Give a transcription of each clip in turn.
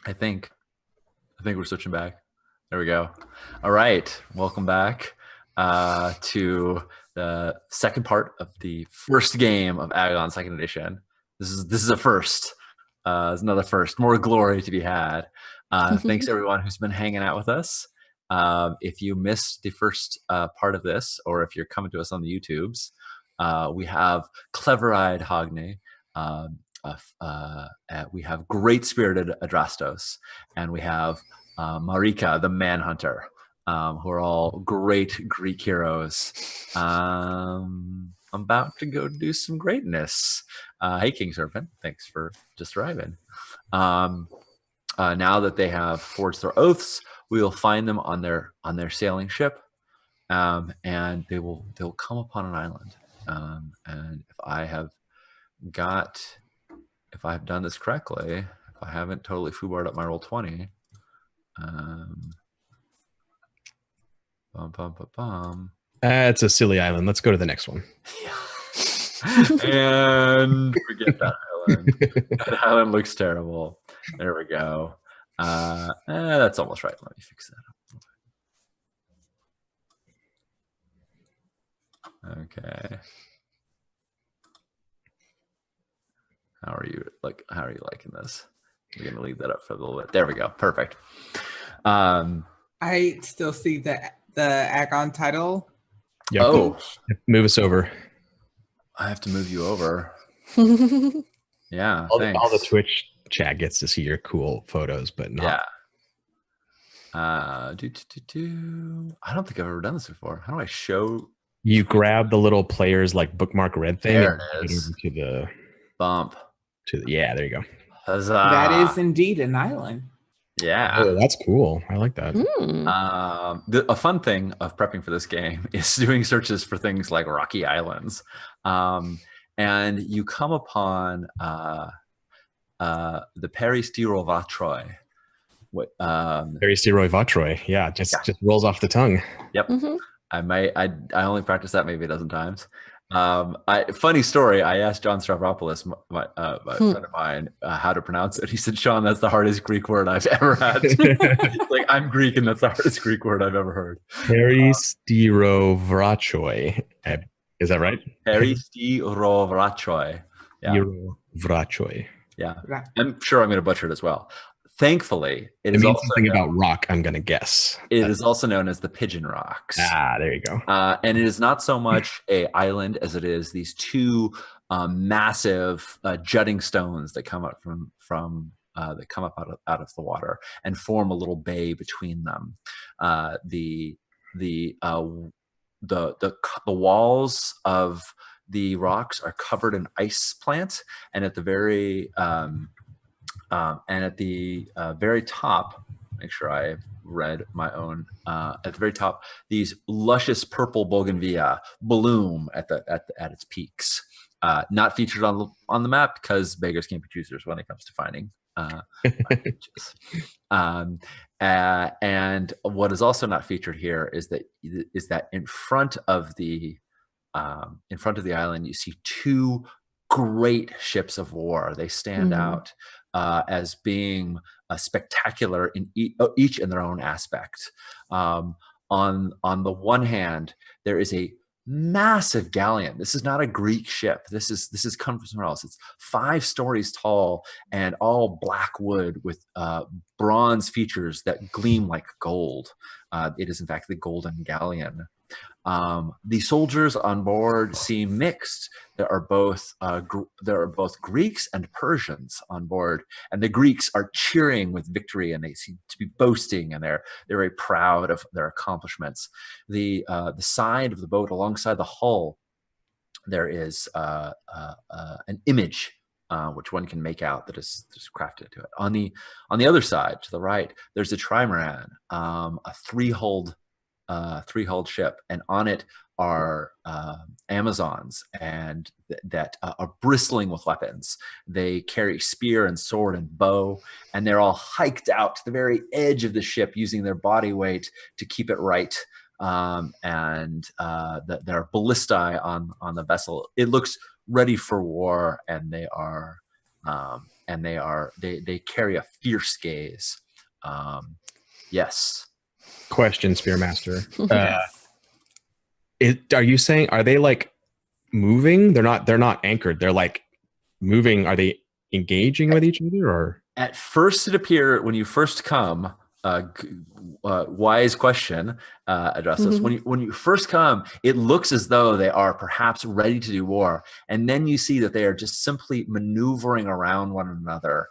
I think we're switching back. There we go. All right, welcome back to the second part of the first game of Agon Second Edition. This is a first. It's another first. More glory to be had. Thanks everyone who's been hanging out with us. If you missed the first part of this, or if you're coming to us on the YouTubes, we have Clever-Eyed Hogne. We have Great Spirited Adrastos, and we have Marika, the Manhunter, who are all great Greek heroes. I'm about to go do some greatness. Hey, King Serpent, thanks for just arriving. Now that they have forged their oaths, we will find them on their sailing ship, and they'll come upon an island. And if I've done this correctly, if I haven't totally foobarred up my roll 20, It's a silly island. Let's go to the next one. And forget that island. That island looks terrible. There we go. That's almost right. Let me fix that up. Okay. How are you liking this? We're gonna leave that up for a little bit. There we go. Perfect. I still see the Agon title. Yep. Oh, move us over. I have to move you over. Yeah. All the Twitch chat gets to see your cool photos, but not. Yeah. I don't think I've ever done this before. How do I show? You grab the little players like bookmark red thing. There it is. To the bump. Yeah, there you go. Huzzah. That is indeed an island. Yeah. Oh, that's cool. I like that. A fun thing of prepping for this game is doing searches for things like rocky islands. And you come upon the Peristyrovatroi. Peristyrovatroi. Yeah, just rolls off the tongue. Yep. I only practiced that maybe a dozen times. Funny story. I asked John Stavropoulos, my friend of mine, how to pronounce it. He said, "Sean, that's the hardest Greek word I've ever had." Like, I'm Greek, and that's the hardest Greek word I've ever heard. Peristyrovatroi. Is that right? Peristyrovatroi. Yeah. Yeah. I'm sure I'm going to butcher it as well. Thankfully, it is means also something about rock, I'm going to guess. It is also known as the Pigeon Rocks. There you go. And it is not so much a island as it is these two massive jutting stones that come up out of the water and form a little bay between them. The walls of the rocks are covered in ice plant, and at the very very top, make sure I've read my own. At the very top, these luscious purple bougainvillea bloom at its peaks. Not featured on the map because beggars can't be choosers when it comes to finding beaches. And what is also not featured here is that in front of the island you see two great ships of war. They stand out as being spectacular in each in their own aspect. On the one hand, there is a massive galleon. This is not a Greek ship. This is come from somewhere else. It's 5 stories tall and all black wood with bronze features that gleam like gold. It is in fact the Golden Galleon. The soldiers on board seem mixed. There are both Greeks and Persians on board, and the Greeks are cheering with victory, and they seem to be boasting, and they're very proud of their accomplishments. The side of the boat, alongside the hull, there is an image which one can make out that is crafted to it. On the other side, to the right, there's a trimaran, a three-hulled ship, and on it are Amazons and that are bristling with weapons. They carry spear and sword and bow, and they're all hiked out to the very edge of the ship using their body weight to keep it right. There are ballistae on the vessel. It looks ready for war, and they are And they carry a fierce gaze. Yes. Question, Spearmaster. Yes. Are you saying, are they like moving? They're not anchored. They're like moving. Are they engaging with each other, or? At first, it appeared when you first come. Wise question, Adrastos. When you first come, it looks as though they are perhaps ready to do war, and then you see that they are just simply maneuvering around one another.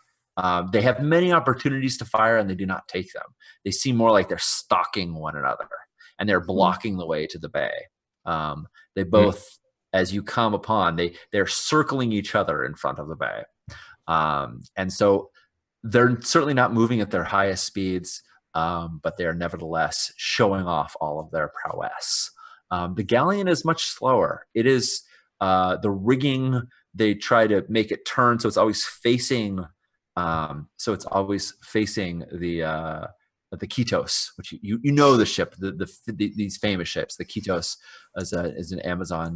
They have many opportunities to fire, and they do not take them. They seem more like they're stalking one another, and they're blocking the way to the bay. They both, as you come upon, they're circling each other in front of the bay, and so they're certainly not moving at their highest speeds, but they are nevertheless showing off all of their prowess. The galleon is much slower. It is the rigging. They try to make it turn so it's always facing. The Kitos, which you know the ship, these famous ships. The Kitos is an Amazon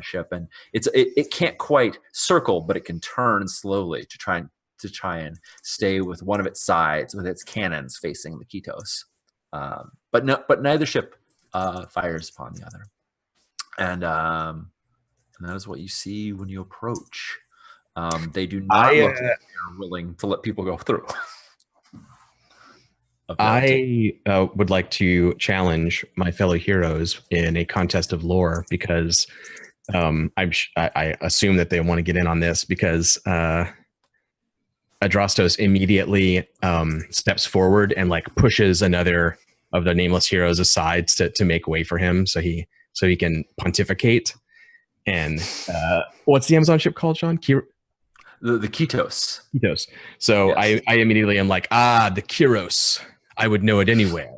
ship, and it can't quite circle, but it can turn slowly to try and stay with one of its sides with its cannons facing the Kitos. But neither ship fires upon the other, and that is what you see when you approach. They do not look like they're willing to let people go through. I would like to challenge my fellow heroes in a contest of lore, because I assume that they want to get in on this, because Adrastos immediately steps forward and like pushes another of the nameless heroes aside to make way for him, so he can pontificate. And what's the Amazon ship called, Sean? The Kitos. Kitos. So yes. I immediately am like, the Kiros. I would know it anywhere.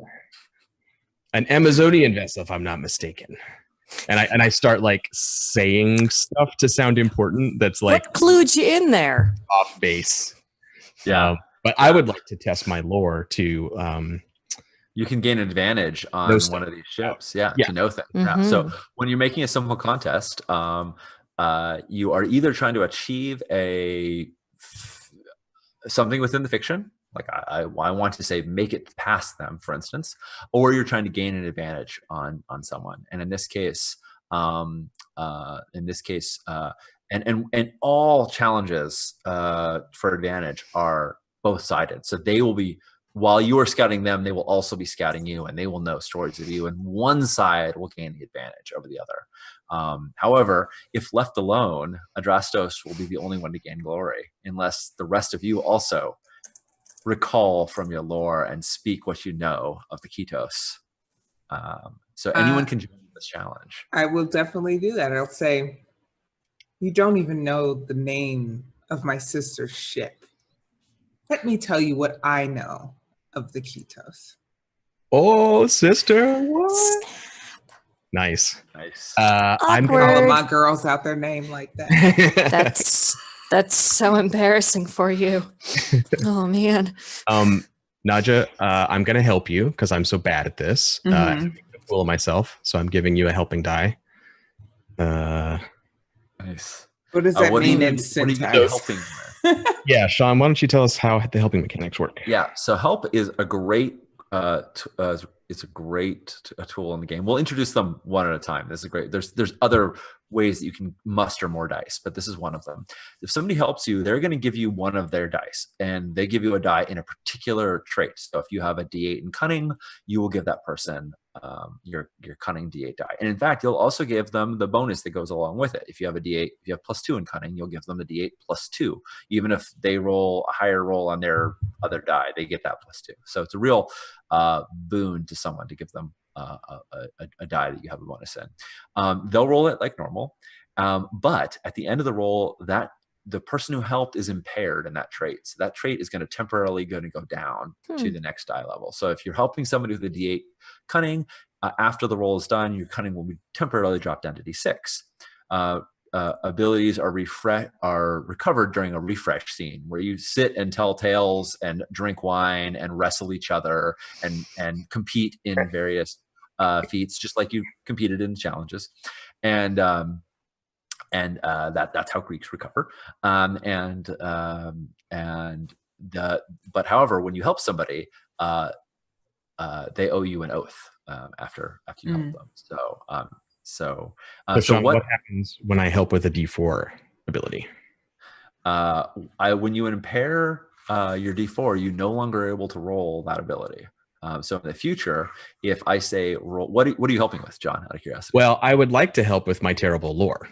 An Amazonian vessel, if I'm not mistaken. And I start like saying stuff to sound important. That's like, what clued you in there? Off base. Yeah. But I would like to test my lore to. You can gain an advantage on one of these ships. Yeah. To know things. Mm-hmm. Yeah. So when you're making a simple contest, you are either trying to achieve something within the fiction, like I want to say make it past them, for instance, or you're trying to gain an advantage on someone. And in this case, and all challenges for advantage are both sided. So they will be, while you are scouting them, they will also be scouting you, and they will know stories of you, and one side will gain the advantage over the other. However, if left alone, Adrastos will be the only one to gain glory, unless the rest of you also recall from your lore and speak what you know of the Kitos. So anyone can join this challenge. I will definitely do that. I'll say, you don't even know the name of my sister's ship. Let me tell you what I know of the Kitos. Oh, sister, what? Nice. I'm gonna all of my girls out their name like that. That's so embarrassing for you. Oh man. Naja, I'm gonna help you because I'm so bad at this. I'm a fool of myself, so I'm giving you a helping die. Nice. What does that mean in syntax? What are you helping with? Yeah, Sean, why don't you tell us how the helping mechanics work? Yeah, so help is a great it's a great tool in the game. We'll introduce them one at a time. This is great. There's other ways that you can muster more dice, but this is one of them. If somebody helps you, they're going to give you one of their dice, and they give you a die in a particular trait. So if you have a D8 in cunning, you will give that person your cunning D8 die. And in fact, you'll also give them the bonus that goes along with it. If you have a D8, if you have +2 in cunning, you'll give them the D8 +2. Even if they roll a higher roll on their other die, they get that +2. So it's a real boon to someone to give them a die that you have a bonus in. They'll roll it like normal, but at the end of the roll, that the person who helped is impaired in that trait. So that trait is going to temporarily go down to the next die level. So if you're helping somebody with a D8 cunning, after the roll is done, your cunning will be temporarily dropped down to D6. Abilities are recovered during a refresh scene where you sit and tell tales and drink wine and wrestle each other and compete in various feats, just like you competed in challenges. And that's how Greeks recover. But however, when you help somebody, they owe you an oath after you help them. So Sean, what what happens when I help with a D4 ability? When you impair your D4, you no longer are able to roll that ability. So in the future, if I say roll, what are you helping with, John? Out of curiosity. Well, I would like to help with my terrible lore.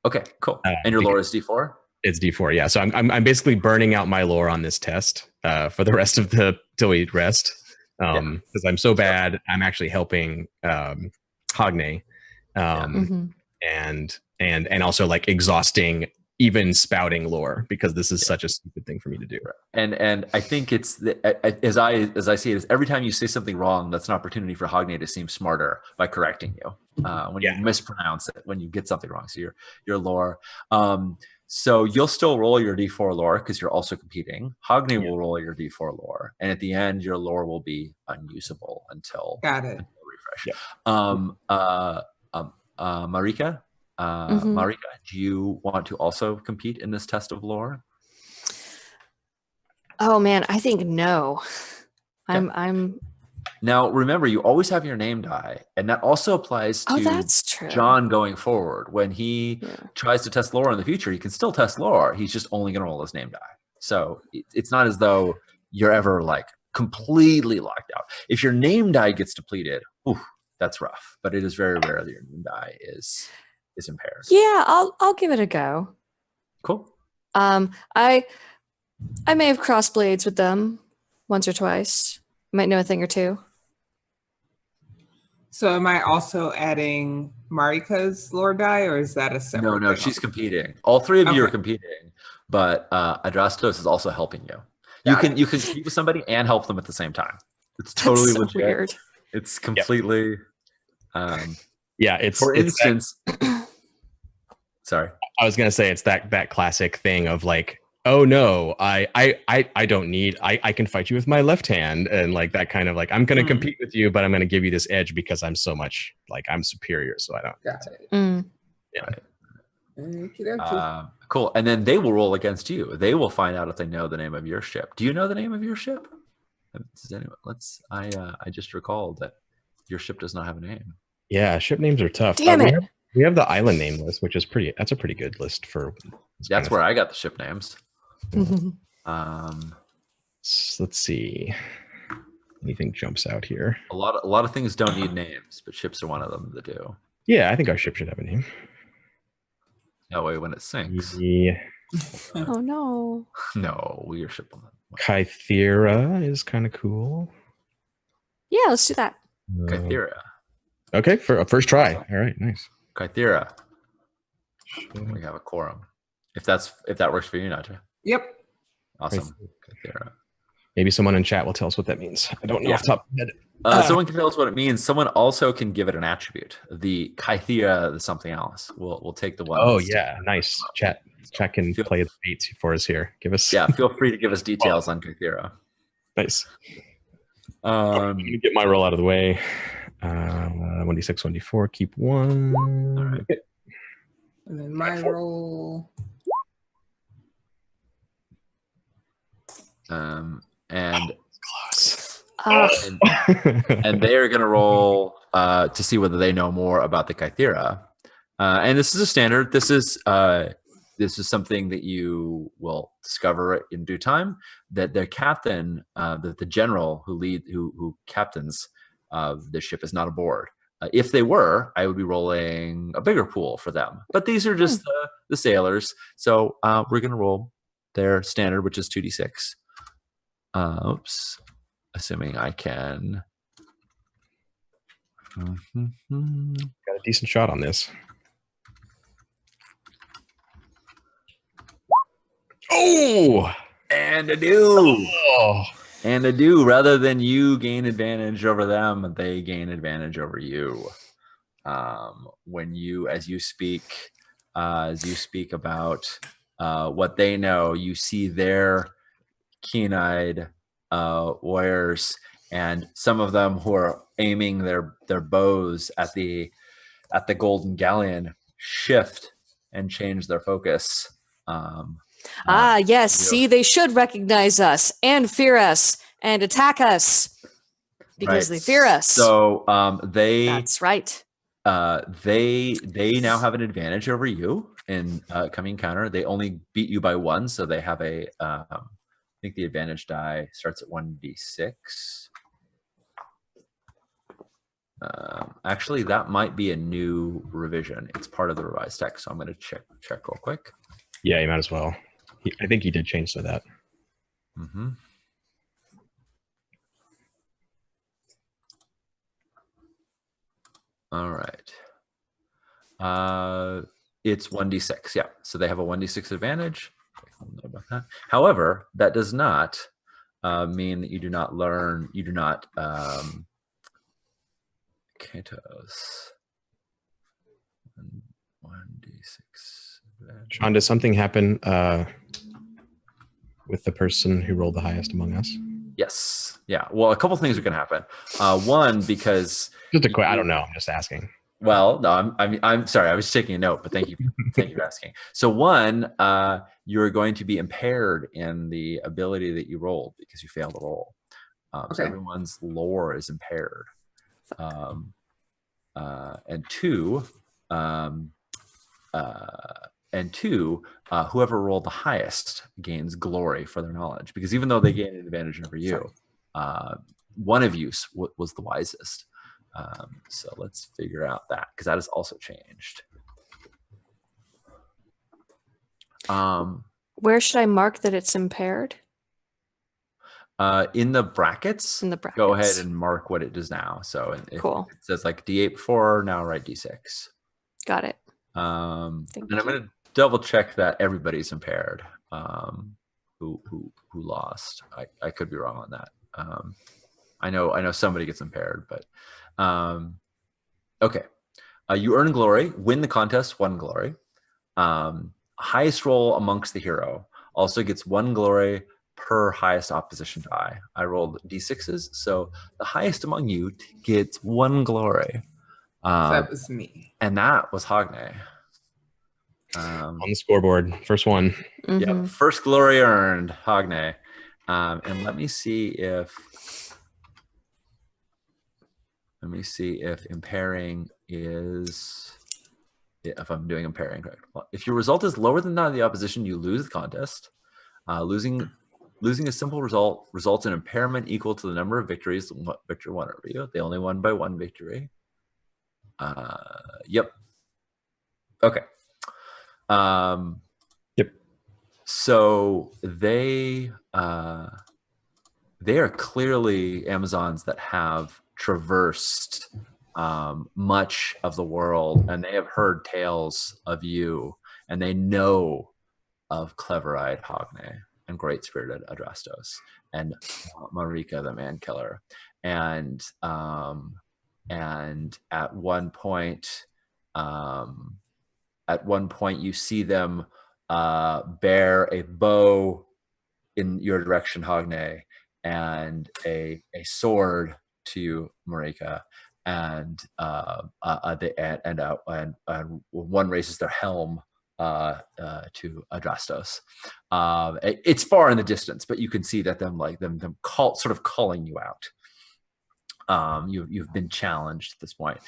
Okay, cool. And your lore is D4? It's D4, yeah. So I'm basically burning out my lore on this test for the rest of till we rest. Because I'm so bad, I'm actually helping Hogne, and also like exhausting even spouting lore, because this is such a stupid thing for me to do. And I think it's as I see it, is every time you say something wrong, that's an opportunity for Hogne to seem smarter by correcting you when you mispronounce it, when you get something wrong. So your lore. So you'll still roll your D4 lore because you're also competing. Hogne will roll your D4 lore, and at the end, your lore will be unusable until refresh. Marika. Marika, do you want to also compete in this test of lore? Oh man, I think no. Okay. I'm Now remember, you always have your name die, and that also applies to that's true. John going forward. When he tries to test lore in the future, he can still test lore. He's just only going to roll his name die. So it's not as though you're ever like completely locked out. If your name die gets depleted, that's rough. But it is very rare that your name die is impaired. Yeah, I'll give it a go. Cool. I may have crossed blades with them once or twice. Might know a thing or two. So am I also adding Marika's lore die, or is that a separate No, thing? she's competing. All three of you are competing, but Adrastos is also helping you. You can compete with somebody and help them at the same time. It's totally legit. Weird. It's completely it's for instance sorry. I was gonna say it's that classic thing of like, oh no, I don't need, I can fight you with my left hand, and like that kind of like, I'm gonna compete with you, but I'm gonna give you this edge because I'm so much like I'm superior, so I don't. Got it. Cool. And then they will roll against you. They will find out if they know the name of your ship. Do you know the name of your ship? I just recalled that your ship does not have a name. Yeah, ship names are tough. Damn it. We have the island name list, which is that's a pretty good list for. That's where I got the ship names. Let's see. Anything jumps out here? A lot of things don't need names, but ships are one of them that do. Yeah, I think our ship should have a name. That way, when it sinks. Yeah. Oh no. No, your ship will not. Kythera is kind of cool. Yeah, let's do that. Kythera. Okay, for a first try. All right, nice. Kythera. We have a quorum. If that works for you, Naja. Yep. Awesome. Kythera. Maybe someone in chat will tell us what that means. I don't know off the top of my head. Someone can tell us what it means. Someone also can give it an attribute. The Kythera is something else. We'll take the one. Oh yeah, nice. Chat can play the beats for us here. Give us. Yeah, feel free to give us details on Kythera. Nice. I'm gonna get my roll out of the way. 1d6, 1d4. Keep one. All right. Okay. And then my roll. And close. and they are going to roll to see whether they know more about the Kythera. And this is a standard. This is something that you will discover in due time. That their captain, the general who captains the ship, is not aboard. If they were, I would be rolling a bigger pool for them. But these are just the sailors. So we're going to roll their standard, which is 2d6. Oops. Assuming I can. Got a decent shot on this. Oh! And a do. Oh. And a do. Rather than you gain advantage over them, they gain advantage over you. When as you speak about what they know, you see their keen-eyed warriors, and some of them who are aiming their bows at the golden galleon shift and change their focus. Yes. See, they should recognize us and fear us and attack us because they fear us. So That's right. They now have an advantage over you in coming encounter. They only beat you by 1, so they have a I think the advantage die starts at 1d6. Actually, that might be a new revision. It's part of the revised text, so I'm going to check real quick. Yeah, you might as well. I think he did change to that. Mm-hmm. All right. It's 1d6. Yeah, so they have a 1d6 advantage. I don't know about that. However, that does not mean that you do not learn. You do not. Katos. 1d6. Sean, does something happen with the person who rolled the highest among us? Yes. Yeah. Well, a couple things are going to happen. One, because just a quick. I don't know. I'm just asking. Well, no, I'm sorry. I was taking a note, but thank you for asking. So one, you're going to be impaired in the ability that you rolled because you failed to roll. So everyone's lore is impaired. And two, whoever rolled the highest gains glory for their knowledge, because even though they gain an advantage over you, one of you was the wisest. So let's figure out that, because that has also changed. Where should I mark that it's impaired? In the brackets. In the brackets. Go ahead and mark what it does now. So cool. It says like D8 before, now write D6. Got it. And I'm going to double check that everybody's impaired. Who lost? I could be wrong on that. I know somebody gets impaired, but okay. You earn glory, win the contest, 1 glory. Highest roll amongst the hero also gets 1 glory per highest opposition die. I rolled d6s, so the highest among you gets 1 glory. That was me. And that was Hogne. On the scoreboard, first one. Yep, first glory earned, Hogne. And let me see if impairing is, if I'm doing impairing correct. If your result is lower than that of the opposition, you lose the contest. Losing a simple result results in impairment equal to the number of victories victor won over you. They only won by 1 victory. Yep. Okay. Yep. So they are clearly Amazons that have traversed much of the world, and they have heard tales of you, and they know of clever-eyed Hogne and great-spirited Adrastos and Marika the Man Killer, and at one point you see them bear a bow in your direction, Hogne, and a sword to Marika, and one raises their helm to Adrastos. It's far in the distance, but you can see that them sort of calling you out. You've been challenged at this point,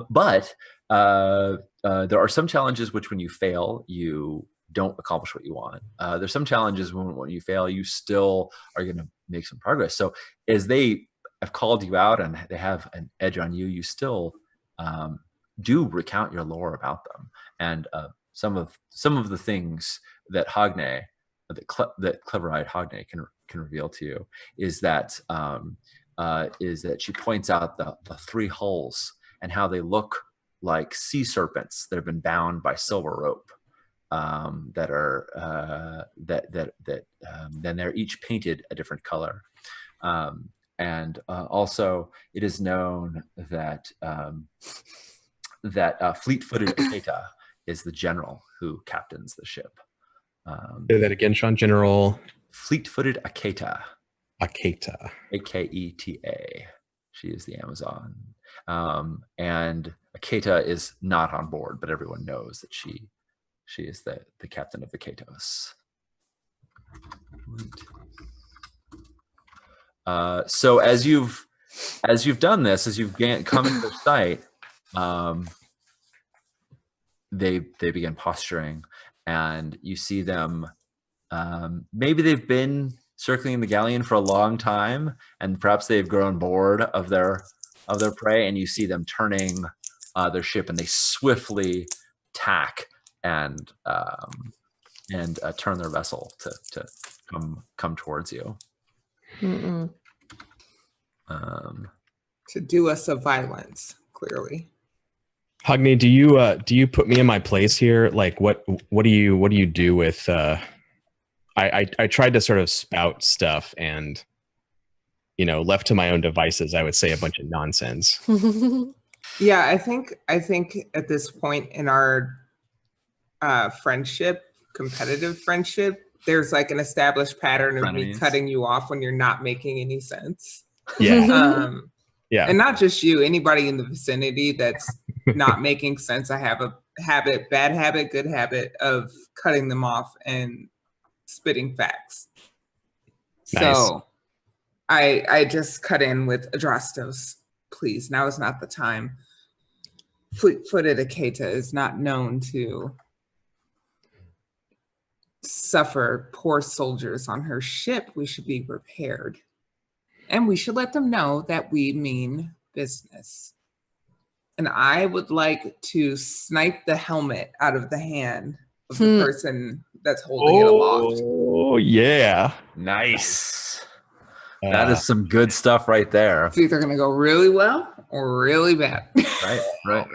but there are some challenges which, when you fail, you don't accomplish what you want. There's some challenges when you fail, you still are going to make some progress. So as they have called you out and they have an edge on you, you still do recount your lore about them. And some of the things that Hogne, that clever-eyed Hogne can reveal to you is that she points out the 3 hulls and how they look like sea serpents that have been bound by silver rope. Then they're each painted a different color. And also, it is known that fleet-footed Aketa is the general who captains the ship. Say that again, Sean. General fleet-footed Aketa. Aketa. Aketa. She is the Amazon. And Aketa is not on board, but everyone knows that she She is the captain of the Katos. So as you've done this, as you've come into their sight, they begin posturing, and you see them. Maybe they've been circling the galleon for a long time, and perhaps they've grown bored of their prey. And you see them turning their ship, and they swiftly tack and turn their vessel to come towards you. To do us a violence, clearly. Hogney, do you put me in my place here? Like, what do you do with? I tried to sort of spout stuff, and left to my own devices, I would say a bunch of nonsense. Yeah, I think at this point in our friendship, competitive friendship, there's like an established pattern of me cutting you off when you're not making any sense. Yeah. Yeah. And not just you, anybody in the vicinity that's not making sense. I have a bad habit, good habit of cutting them off and spitting facts. Nice. So I just cut in with Adrastos. Please, now is not the time. Fleet-footed Aketa is not known to suffer poor soldiers on her ship. We should be prepared. And we should let them know that we mean business. And I would like to snipe the helmet out of the hand of the person that's holding it aloft. Oh, yeah. Nice. That is some good stuff right there. It's either going to go really well or really bad. Right.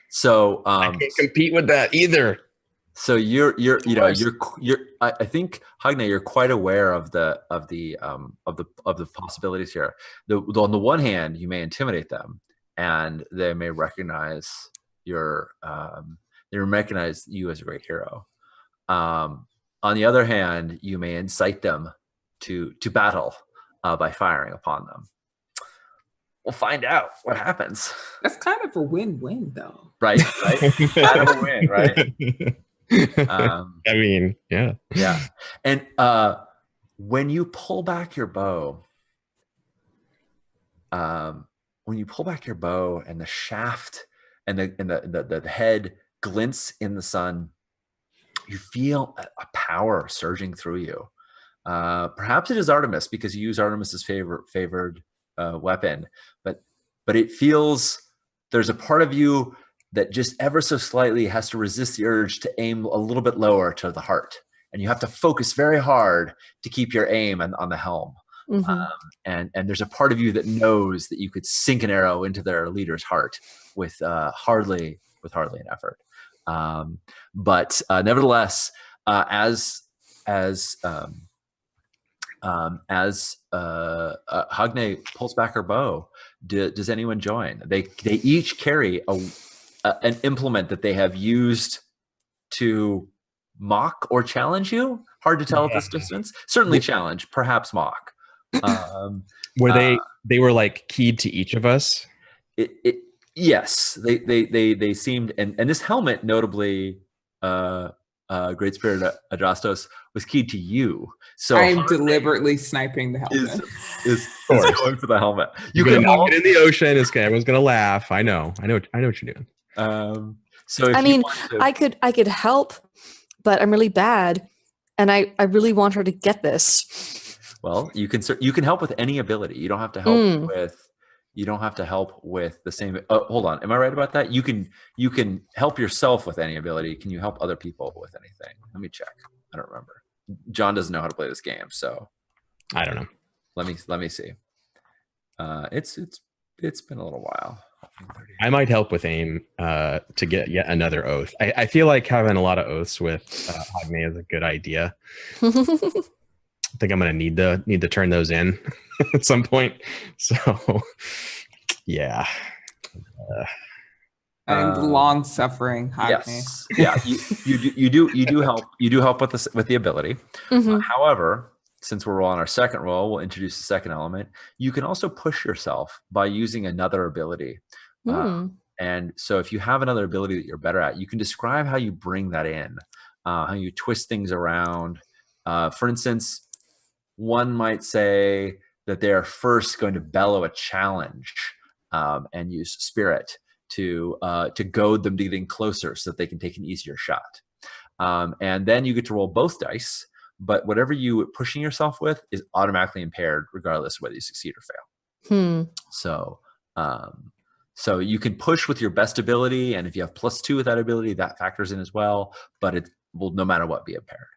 So I can't compete with that either. So I think Hogney, you're quite aware of the possibilities here. On the one hand, you may intimidate them, and they may recognize you as a great hero. On the other hand, you may incite them to battle by firing upon them. We'll find out what happens. That's kind of a win-win, though. Right? Kind of a win, right? I mean, yeah. And when you pull back your bow, and the shaft and the head glints in the sun, you feel a power surging through you. Perhaps it is Artemis, because you use Artemis's favored weapon, but it feels there's a part of you that just ever so slightly has to resist the urge to aim a little bit lower to the heart. And you have to focus very hard to keep your aim on the helm. And there's a part of you that knows that you could sink an arrow into their leader's heart with hardly an effort. But nevertheless, as Hogney pulls back her bow, does anyone join? They each carry an implement that they have used to mock or challenge you. Hard to tell at this distance. Certainly challenge, perhaps mock. Were they were like keyed to each of us? Yes, they seemed, and this helmet, notably, Great Spirit Adrastos, was keyed to you. So I'm deliberately sniping the helmet. Is going for the helmet. You can knock it in the ocean. Everyone's gonna laugh. I know what you're doing. So I could help, but I'm really bad, and I really want her to get this. Well, you can help with any ability. You don't have to help with. You don't have to help with the same. Hold on, am I right about that? You can help yourself with any ability. Can you help other people with anything? Let me check. I don't remember. John doesn't know how to play this game, so I don't know. Let me see. It's been a little while. I might help with aim to get yet another oath. I feel like having a lot of oaths with Hogney is a good idea. I think I'm gonna need to turn those in at some point. So yeah. I'm long suffering. Yes. Yeah. You do help with the ability. However, since we're on our second roll, we'll introduce the second element. You can also push yourself by using another ability. And so if you have another ability that you're better at, you can describe how you bring that in, how you twist things around. For instance, one might say that they are first going to bellow a challenge and use spirit to goad them to getting closer so that they can take an easier shot. And then you get to roll both dice, but whatever you pushing yourself with is automatically impaired regardless of whether you succeed or fail. So you can push with your best ability, and if you have +2 with that ability, that factors in as well, but it will no matter what be impaired.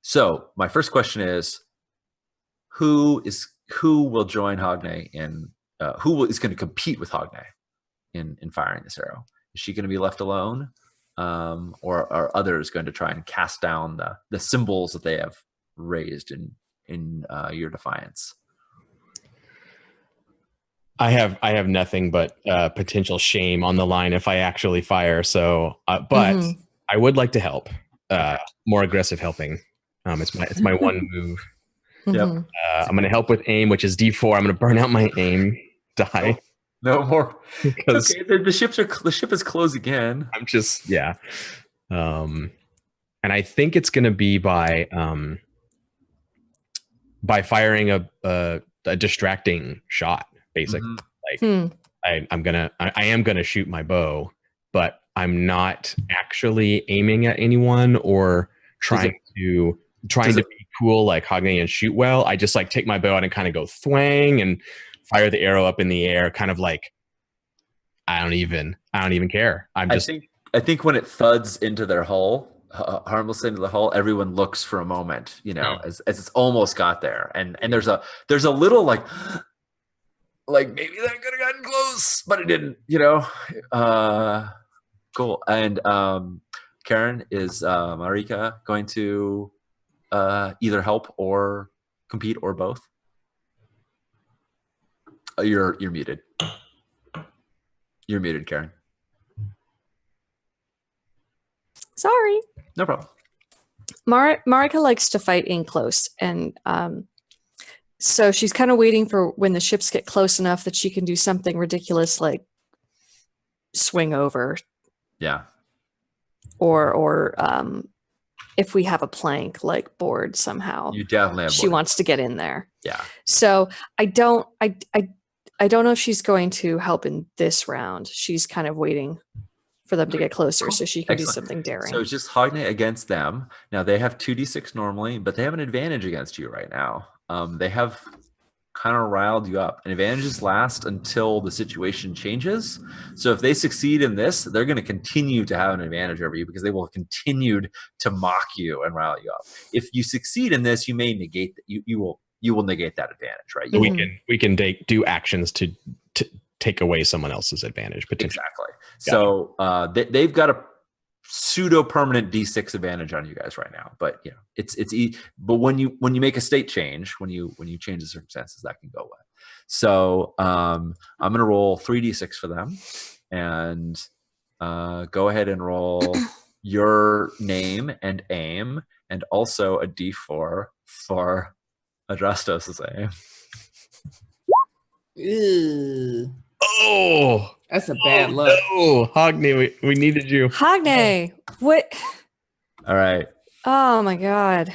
So my first question is, who will join Hogne in is going to compete with Hogne in firing this arrow? Is she going to be left alone? Or are others going to try and cast down the symbols that they have raised in your defiance? I have nothing but potential shame on the line if I actually fire. So, but I would like to help. More aggressive helping. It's my one move. Yep. I'm going to help with aim, which is D4. I'm going to burn out my aim die. No more. Because okay, the ship is closed again. I'm just and I think it's going to be by firing a distracting shot, basically. Like I am gonna shoot my bow, but I'm not actually aiming at anyone or trying to be cool like Hogne and shoot well. I just like take my bow out and kind of go thwang and fire the arrow up in the air, kind of like I don't even care. I think when it thuds into their hull, harmlessly into the hull, everyone looks for a moment, as it's almost got there, and there's a little like maybe that could have gotten close, but it didn't. Cool. And Karen, is Marika going to either help or compete or both? You're muted. You're muted, Karen. Sorry. No problem. Marika likes to fight in close, and so she's kind of waiting for when the ships get close enough that she can do something ridiculous like swing over. Yeah. Or if we have a plank like board somehow. You definitely have she wants to get in there. Yeah. So I don't know if she's going to help in this round. She's kind of waiting for them to get closer so she can do something daring. So it's just Hogne against them. Now they have 2d6 normally, but they have an advantage against you right now. They have kind of riled you up. And advantages last until the situation changes. So if they succeed in this, they're going to continue to have an advantage over you because they will continue to mock you and rile you up. If you succeed in this, you may negate that. You will negate that advantage, right? We can do actions to take away someone else's advantage potentially. Exactly. So they've got a pseudo permanent D6 advantage on you guys right now, but it's easy. But when you make a state change, when you change the circumstances, that can go away. So I'm gonna roll 3d6 for them, and go ahead and roll your name and aim, and also a d4 for Adrastos' aim. Ew. Oh, that's a bad look. Oh, Hogne, we needed you. Hogne, what? All right. Oh my God.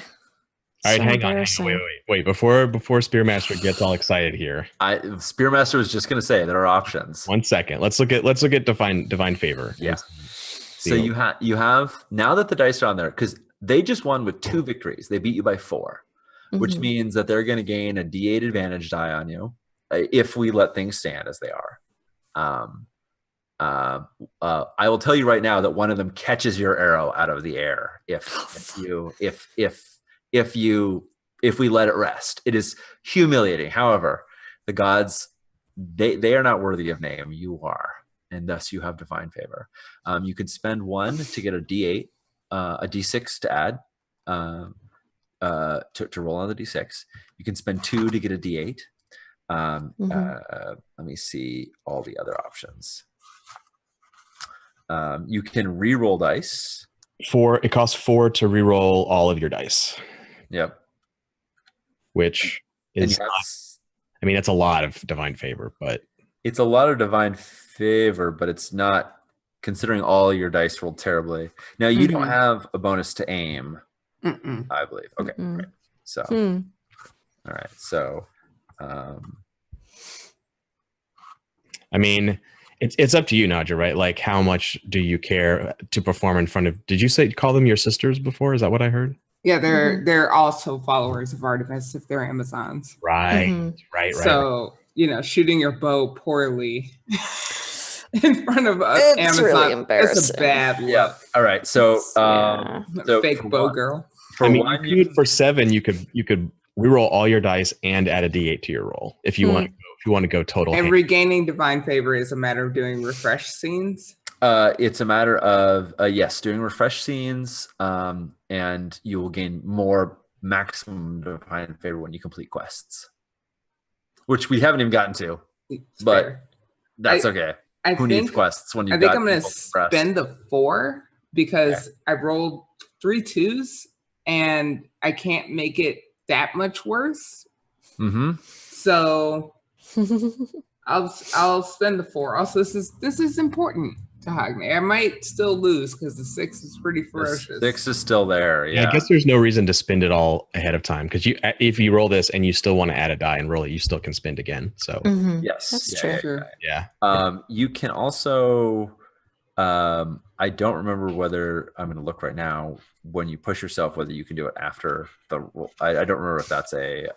All right, hang on. Wait. Before Spearmaster gets all excited here, Spearmaster was just going to say there are options. 1 second. Let's look at divine favor. Yeah. So you have now that the dice are on there, because they just won with 2 victories. They beat you by 4, which means that they're going to gain a D8 advantage die on you if we let things stand as they are. I will tell you right now that one of them catches your arrow out of the air if we let it rest. It is humiliating. However, the gods, they are not worthy of name. You are, and thus you have divine favor. You can spend 1 to get a D8, a D6 to add to roll on the D6. You can spend 2 to get a D8. Let me see all the other options. You can re-roll dice. It costs 4 to re-roll all of your dice. Yep. Which is that's a lot of divine favor, but It's a lot of divine favor, but it's not considering all your dice rolled terribly. Now you don't have a bonus to aim, I believe. Okay, right. So, all right. So, I mean, it's up to you, Nadja, right? Like, how much do you care to perform in front of? Did you say call them your sisters before? Is that what I heard? Yeah, they're also followers of Artemis if they're Amazons. Right. So, you know, shooting your bow poorly in front of us, It's Amazon, really embarrassing. it's a bad look. yeah. All right. So, so fake bow girl. I mean, you could for 7, you could reroll all your dice and add a D8 to your roll if you want. If you want to go total. And regaining divine favor is a matter of doing refresh scenes. It's a matter of yes, doing refresh scenes, and you will gain more maximum divine favor when you complete quests, which we haven't even gotten to. But that's okay. Who needs quests when you? I think I'm going to spend the 4 because I rolled 3 2s and I can't make it that much worse. So I'll spend the 4. Also, this is important to Hogney. I might still lose because the 6 is pretty ferocious. The 6 is still there. Yeah. I guess there's no reason to spend it all ahead of time because if you roll this and you still want to add a die and roll it, you still can spend again. So yes, that's true. Yeah. You can also. I don't remember whether I'm going to look right now. When you push yourself, whether you can do it after the roll. I don't remember if that's a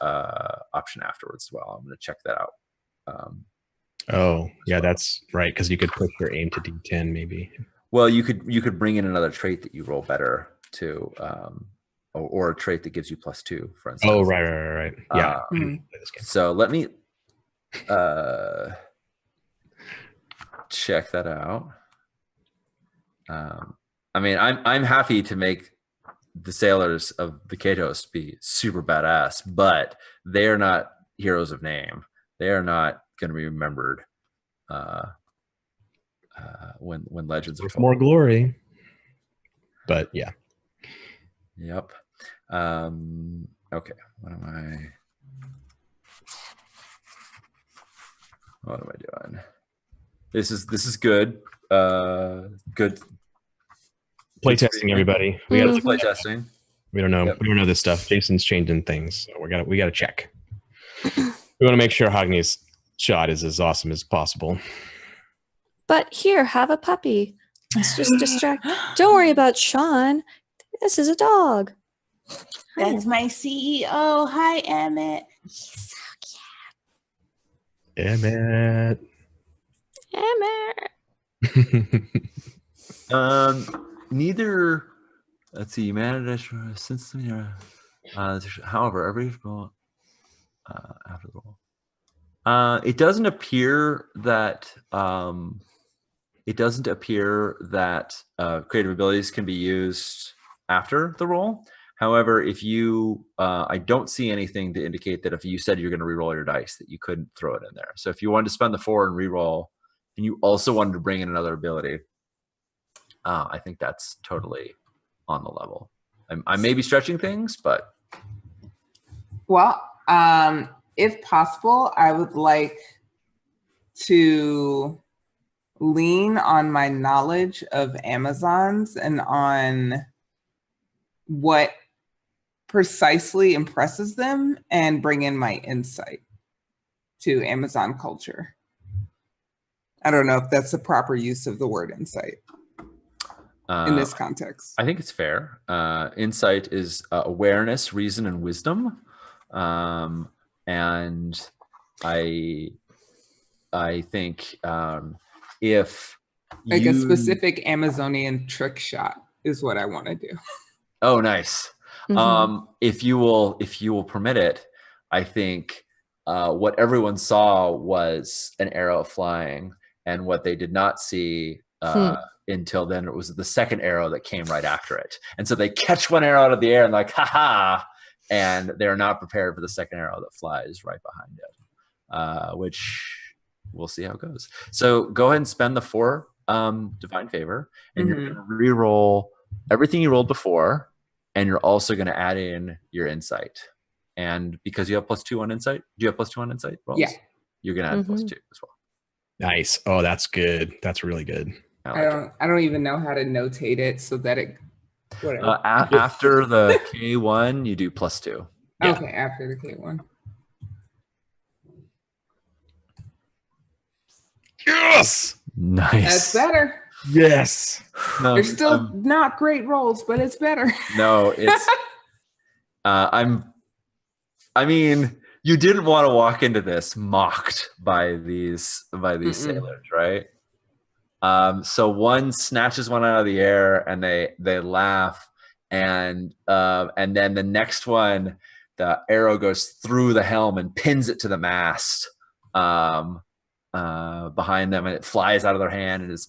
option afterwards as well. I'm going to check that out. That's right, because you could push your aim to D10 maybe. Well, you could bring in another trait that you roll better to, or a trait that gives you +2, for instance. Oh, right. Yeah. So let me check that out. I mean, I'm happy to make the sailors of the Katos be super badass, but they are not heroes of name. They are not going to be remembered when legends are told. More glory, but yeah. Yep. Okay. What am I doing? This is good. Good. Playtesting, everybody. We got to playtesting. We don't know. Yep. We don't know this stuff. Jason's changing things. So we got to check. We want to make sure Hogney's shot is as awesome as possible. But here, have a puppy. Let's just distract. Don't worry about Sean. This is a dog. That's my CEO. Hi, Emmett. He's so cute. Emmett. Neither. Let's see. Managed since however, every after the roll. It doesn't appear that creative abilities can be used after the roll. However, if you, I don't see anything to indicate that if you said you're going to reroll your dice, that you couldn't throw it in there. So if you wanted to spend the 4 and reroll, and you also wanted to bring in another ability, I think that's totally on the level. I may be stretching things, but. Well, if possible, I would like to lean on my knowledge of Amazons and on what precisely impresses them and bring in my insight to Amazon culture. I don't know if that's the proper use of the word insight in this context. I think it's fair. Insight is awareness, reason, and wisdom. And I think if like a specific Amazonian trick shot is what I want to do. Oh, nice. If you will permit it, I think what everyone saw was an arrow flying, and what they did not see until then, it was the second arrow that came right after it. And so they catch one arrow out of the air and like, ha, and they're not prepared for the second arrow that flies right behind it, which we'll see how it goes. So go ahead and spend the 4 divine favor, and you're going to re-roll everything you rolled before, and you're also going to add in your insight. And because you have +2 on insight, do you have +2 on insight rolls? Yeah. You're going to add +2 as well. Nice. Oh, that's good. That's really good. I don't even know how to notate it so that it whatever. After the K1, you do +2. Yeah. Okay, after the K1. Yes. Nice. That's better. Yes. No, They're still not great rolls, but it's better. no, it's. I mean, you didn't want to walk into this mocked by these sailors, right? So one snatches one out of the air, and they laugh, and then the next one, the arrow goes through the helm and pins it to the mast behind them, and it flies out of their hand and is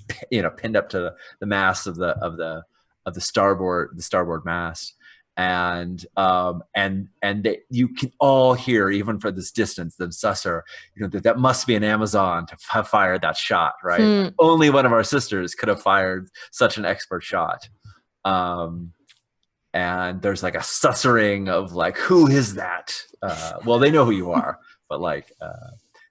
pinned up to the mast of the starboard mast. And you can all hear, even for this distance, the susser, that must be an Amazon to have fired that shot, right? Only one of our sisters could have fired such an expert shot. And there's like a sussering of like, who is that? Well, they know who you are, but like,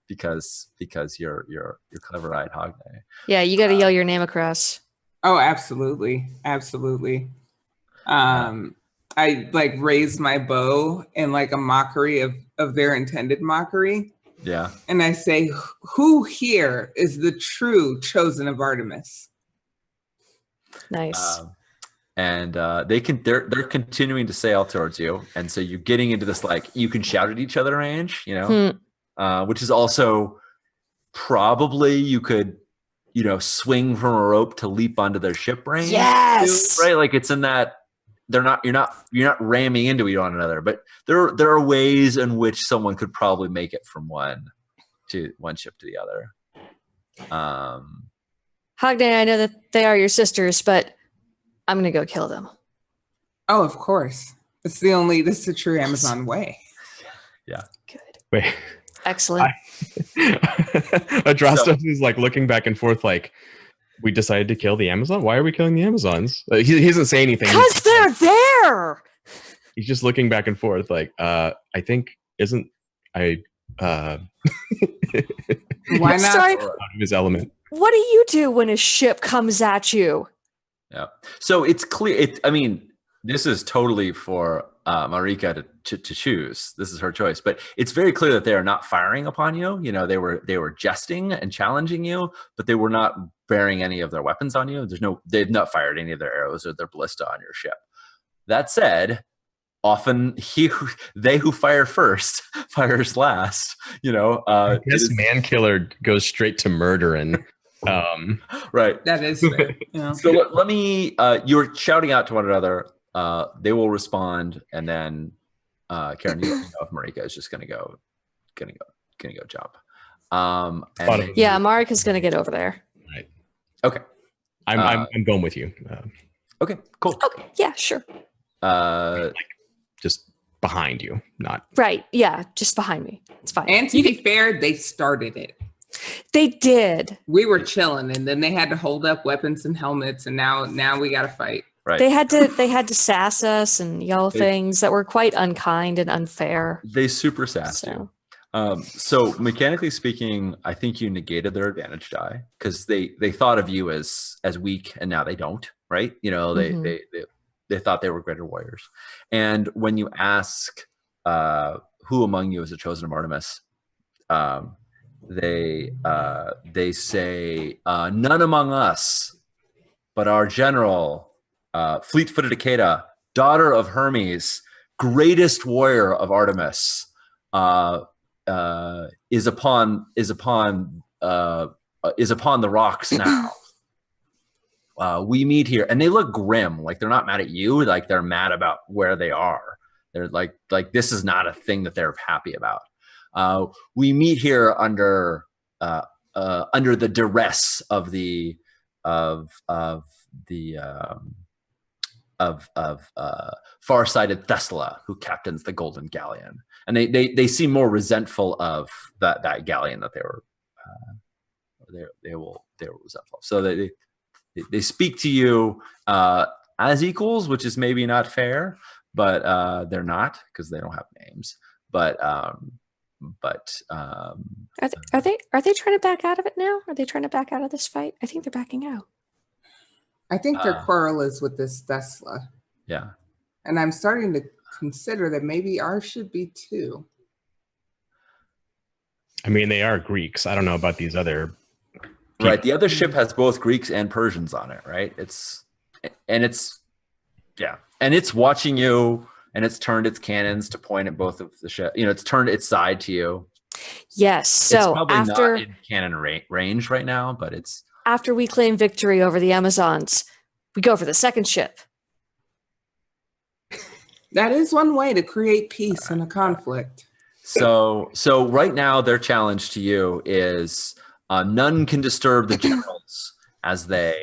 because you're clever-eyed Hogne. Yeah, you got to yell your name across. Oh, absolutely, absolutely. I like raised my bow in like a mockery of their intended mockery. Yeah. And I say, who here is the true chosen of Artemis? Nice. And they're continuing to sail towards you, and so you're getting into this like you can shout at each other range, which is also probably you could swing from a rope to leap onto their ship range. Yes. Right, like it's in that. You're not ramming into one another, but there are ways in which someone could probably make it from one ship to the other. Hogne, I know that they are your sisters, but I'm gonna go kill them. Oh, of course. This is the true Amazon way. Yeah. Good. Wait. Excellent. Adrastos is like looking back and forth like, we decided to kill the Amazon? Why are we killing the Amazons? He doesn't say anything. Because they're there! He's just looking back and forth like, I think, why not? Out of his element. What do you do when a ship comes at you? Yeah. So it's clear. This is totally for Marika to choose. This is her choice, but it's very clear that they are not firing upon you. They were jesting and challenging you, but they were not bearing any of their weapons on you. They've not fired any of their arrows or their ballista on your ship. That said, often they who fire first fires last. This man killer goes straight to murder and. Right. That is fair. Yeah. So let me. You're shouting out to one another. They will respond, and then Karen, you let me know if Marika is just gonna go jump. Yeah, Marika's gonna get over there. Right. Okay. I'm going with you. Okay. Cool. Okay. Yeah. Sure. Just behind you, not right. Yeah, just behind me. It's fine. And to be fair, they started it. They did. We were chilling, and then they had to hold up weapons and helmets, and now we got to fight. Right. They had to sass us and yell things that were quite unkind and unfair. They super sassed you. So mechanically speaking, I think you negated their advantage die because they thought of you as weak, and now they don't. Right? They thought they were greater warriors. And when you ask who among you is the chosen of Artemis, they say none among us, but our general. Fleet-footed Akeda, daughter of Hermes, greatest warrior of Artemis, is upon the rocks now. We meet here, and they look grim. Like they're not mad at you. Like they're mad about where they are. They're like this is not a thing that they're happy about. We meet here under the duress of the far-sighted Thessala, who captains the Golden Galleon, and they seem more resentful of that galleon that they were resentful of. So they speak to you as equals, which is maybe not fair, but they're not because they don't have names. But Are they trying to back out of it now? Are they trying to back out of this fight? I think they're backing out. I think their quarrel is with this Tesla. Yeah. And I'm starting to consider that maybe ours should be too. I mean, they are Greeks. I don't know about these other. Right. The other ship has both Greeks and Persians on it, right? It's watching you, and it's turned its cannons to point at both of the ship. It's turned its side to you. Yes. So it's probably after not in cannon range right now, but it's after we claim victory over the Amazons, we go for the second ship. That is one way to create peace in a conflict. So right now their challenge to you is none can disturb the generals as they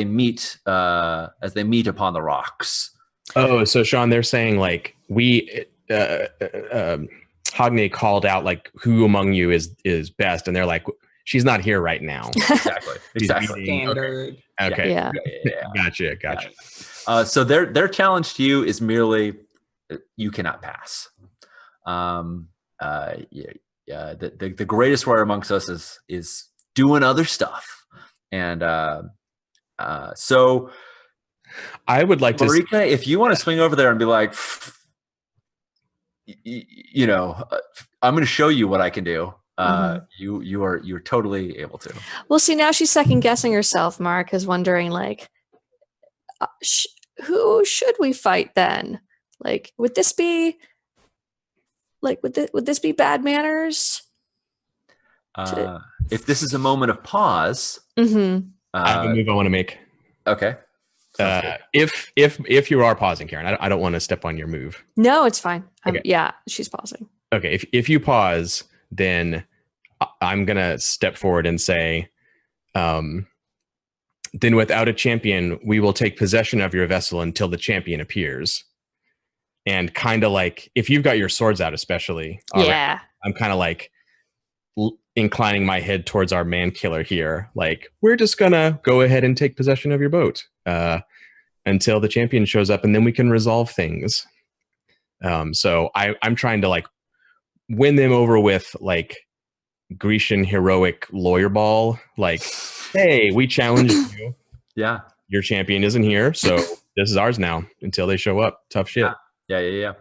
meet upon the rocks. Oh, so Sean, they're saying like Hogne called out like who among you is best, and they're like, she's not here right now. Exactly. Standard. Okay. Yeah. Gotcha. So their challenge to you is merely you cannot pass. The greatest warrior amongst us is doing other stuff, and so I would like Marika, if you want to swing over there and be like, I'm going to show you what I can do. You're totally able to. Well, see, now she's second guessing herself. Mark is wondering, like, who should we fight then? Like, would this be bad manners? If this is a moment of pause, I have a move I want to make. Okay. If you are pausing, Karen, I don't want to step on your move. No, it's fine. Okay. Yeah, she's pausing. Okay, if you pause, then I'm gonna step forward and say, then without a champion, we will take possession of your vessel until the champion appears. And kind of like, if you've got your swords out, especially, yeah, I'm kind of like inclining my head towards our man killer here. Like, we're just gonna go ahead and take possession of your boat until the champion shows up, and then we can resolve things. So I'm trying to like win them over with like Grecian heroic lawyer ball. Like, hey, we challenged you. Yeah. Your champion isn't here, so this is ours now until they show up. Tough shit. Yeah.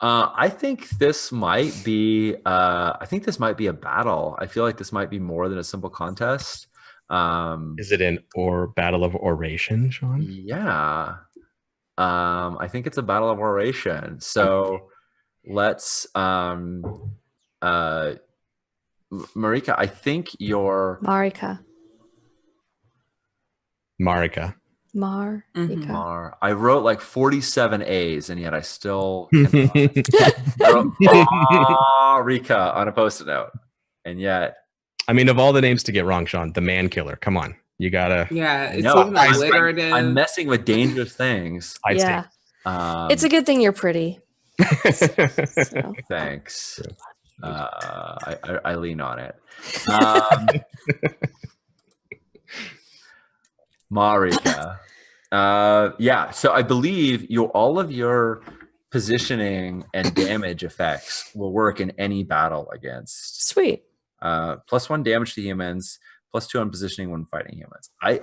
I think this might be a battle. I feel like this might be more than a simple contest. Is it an battle of oration, Sean? Yeah. I think it's a battle of oration. So let's Marika, I think you're Marika. I wrote like 47 A's, and yet I still I wrote Marika on a post-it note, and yet I mean, of all the names to get wrong, Sean, the man killer. Come on, you gotta. Yeah, it's even alliterative. I'm messing with dangerous things. Yeah, it's a good thing you're pretty. So. Thanks. I lean on it. Marika. So I believe all of your positioning and damage effects will work in any battle against. Sweet. +1 damage to humans, +2 on positioning when fighting humans. I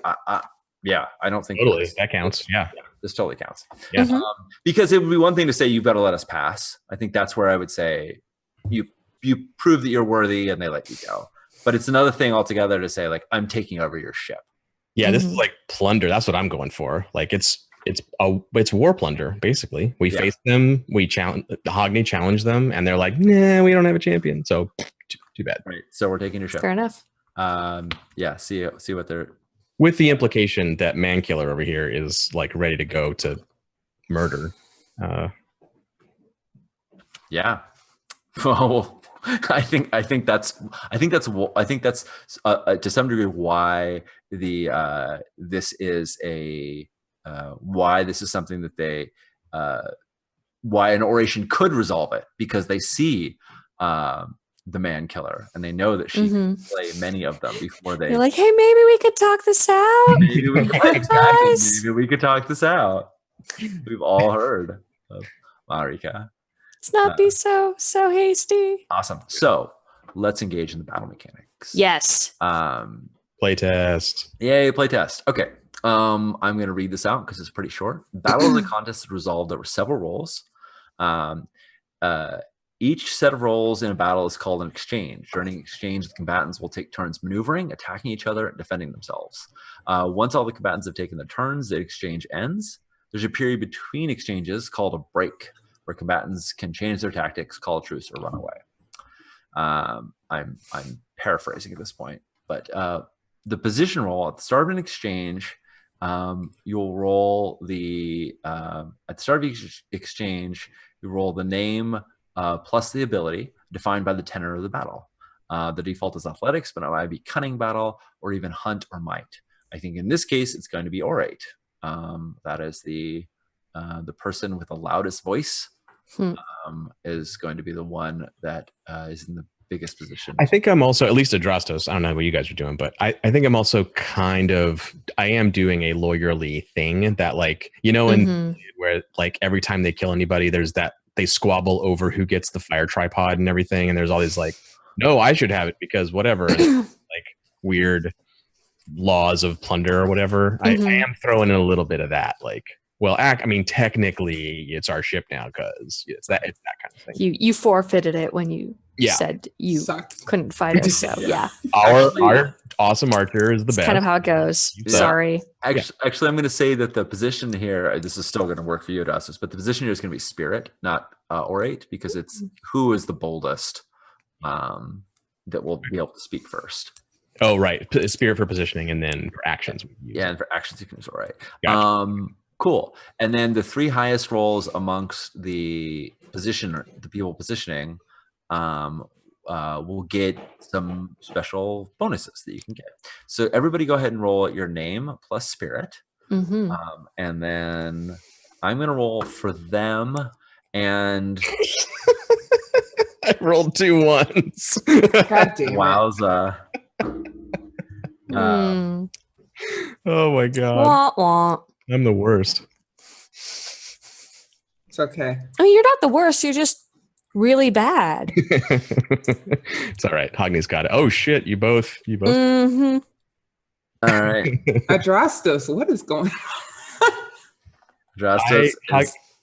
don't think totally that counts. Yeah, this totally counts. Yeah, because it would be one thing to say you've got to let us pass. I think that's where I would say you prove that you're worthy and they let you go. But it's another thing altogether to say like I'm taking over your ship. Yeah, this is like plunder. That's what I'm going for. Like it's war plunder basically. We face them. We challenge Hogne challenged them, and they're like, nah, we don't have a champion. So too bad. Right. So we're taking your ship. Fair enough. See what they're. With the implication that man killer over here is like ready to go to murder. Yeah. Well, I think that's to some degree why this is something that they why an oration could resolve it, because they see the man killer and they know that she can play many of them before they. You're like, hey, maybe we could talk this out. Maybe we could talk this out. We've all heard of Marika. Let's not be so hasty. Awesome. So let's engage in the battle mechanics. Yes. Playtest. Yay, playtest. Okay. I'm going to read this out because it's pretty short. Battle is a contest resolved over several roles. Each set of roles in a battle is called an exchange. During an exchange, the combatants will take turns maneuvering, attacking each other, and defending themselves. Once all the combatants have taken their turns, the exchange ends. There's a period between exchanges called a break, where combatants can change their tactics, call a truce, or run away. I'm paraphrasing at this point, but the position roll at the start of an exchange, you'll roll the at the start of each exchange, you roll the name plus the ability defined by the tenor of the battle. The default is athletics, but it might be cunning battle or even hunt or might. I think in this case, it's going to be orate. That is the person with the loudest voice is going to be the one that is in the biggest position. I think I'm also, at least Adrastos, I don't know what you guys are doing, but I think I'm also I am doing a lawyerly thing that, like, you know, where like every time they kill anybody, there's that they squabble over who gets the fire tripod and everything. And there's all these like, no, I should have it because whatever, like weird laws of plunder or whatever. I am throwing in a little bit of that. Like, well, I mean, technically it's our ship now because it's that kind of thing. You forfeited it when you said you couldn't fight us. So yeah, our awesome archer is the best. Kind of how it goes. Yeah. Sorry. Actually, I'm going to say that the position here, this is still going to work for you, Adrastos, but the position here is going to be spirit, not orate, because it's who is the boldest that will be able to speak first. Oh, right. Spirit for positioning, and then for actions. Yeah, and for actions you can use orate. Gotcha. Cool. And then the 3 highest rolls amongst the people positioning will get some special bonuses that you can get. So everybody go ahead and roll your name plus spirit. And then I'm going to roll for them. And I rolled 2 1s. God damn it. Wowza. Oh my God. Wah, wah. I'm the worst. It's okay. I mean, you're not the worst. You're just really bad. It's all right. Hogni's got it. Oh shit! You both. All right. Adrastos, what is going on? Adrastos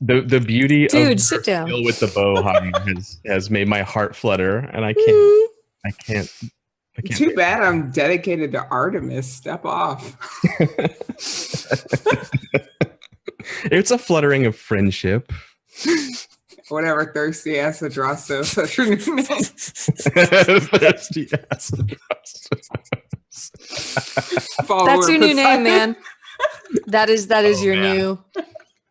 the beauty Dude, of sit down. skill with the bow, Hogni, has made my heart flutter, and I can't. Too bad I'm dedicated to Artemis. Step off. It's a fluttering of friendship. Whatever, thirsty ass Adrastos. That's your new name. Thirsty ass Follower That's your new Poseidon. name, man. That is your new.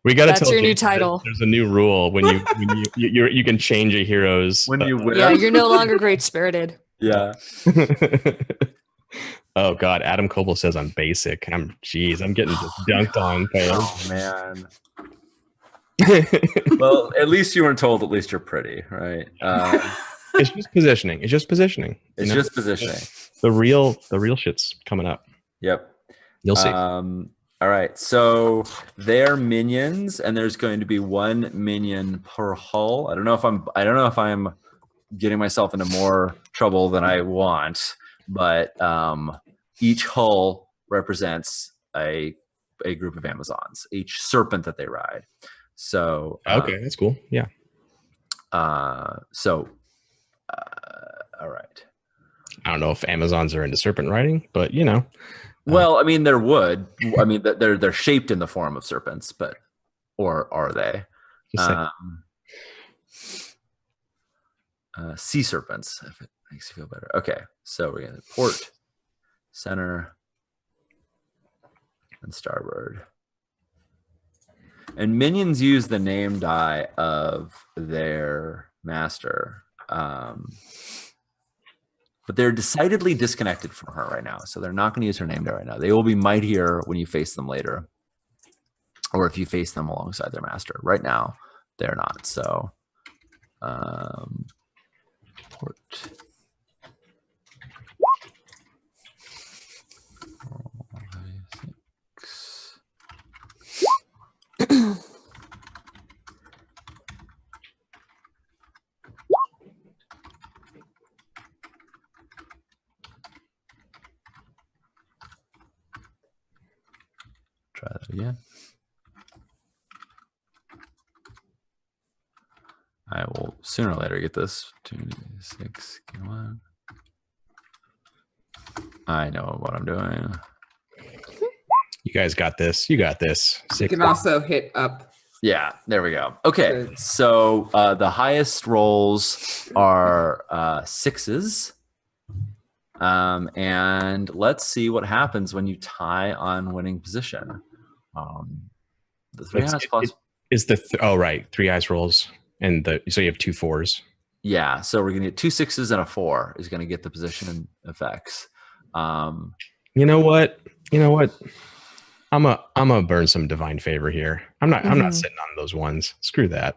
We got to That's tell your new James title. There's a new rule when you can change a hero's. when you win. Yeah, you're no longer great spirited. Yeah. Oh God, Adam Coble says I'm basic. I'm getting just dunked on. Oh man. Well, at least you weren't told. At least you're pretty, right? It's just positioning. It's just positioning. It's you know? just positioning. The real shit's coming up. Yep. You'll see. All right. So they're minions, and there's going to be 1 minion per hull. I don't know if I'm getting myself into more trouble than I want, but each hull represents a group of Amazons, each serpent that they ride. So okay, that's cool. Yeah. All right. I don't know if Amazons are into serpent riding, but you know. Well, I mean, there would. I mean, they're shaped in the form of serpents, but or are they? Sea serpents, if it makes you feel better. Okay, so we're gonna port, center, and starboard. And minions use the name die of their master, but they're decidedly disconnected from her right now, so they're not going to use her name die right now. They will be mightier when you face them later, or if you face them alongside their master. Right now, they're not. So, port. Try that again. I will sooner or later get this. 2, 6, 1. I know what I'm doing. You guys got this. You got this. You 6. can also hit up. Yeah, there we go. Okay, so the highest rolls are 6s. And let's see what happens when you tie on winning position. The 3 highest plus is the oh right, 3 eyes rolls, and so you have 2 4s. Yeah, so we're gonna get 2 6s and a 4 is gonna get the position effects. You know what? I'm a burn some divine favor here. I'm not sitting on those ones. Screw that.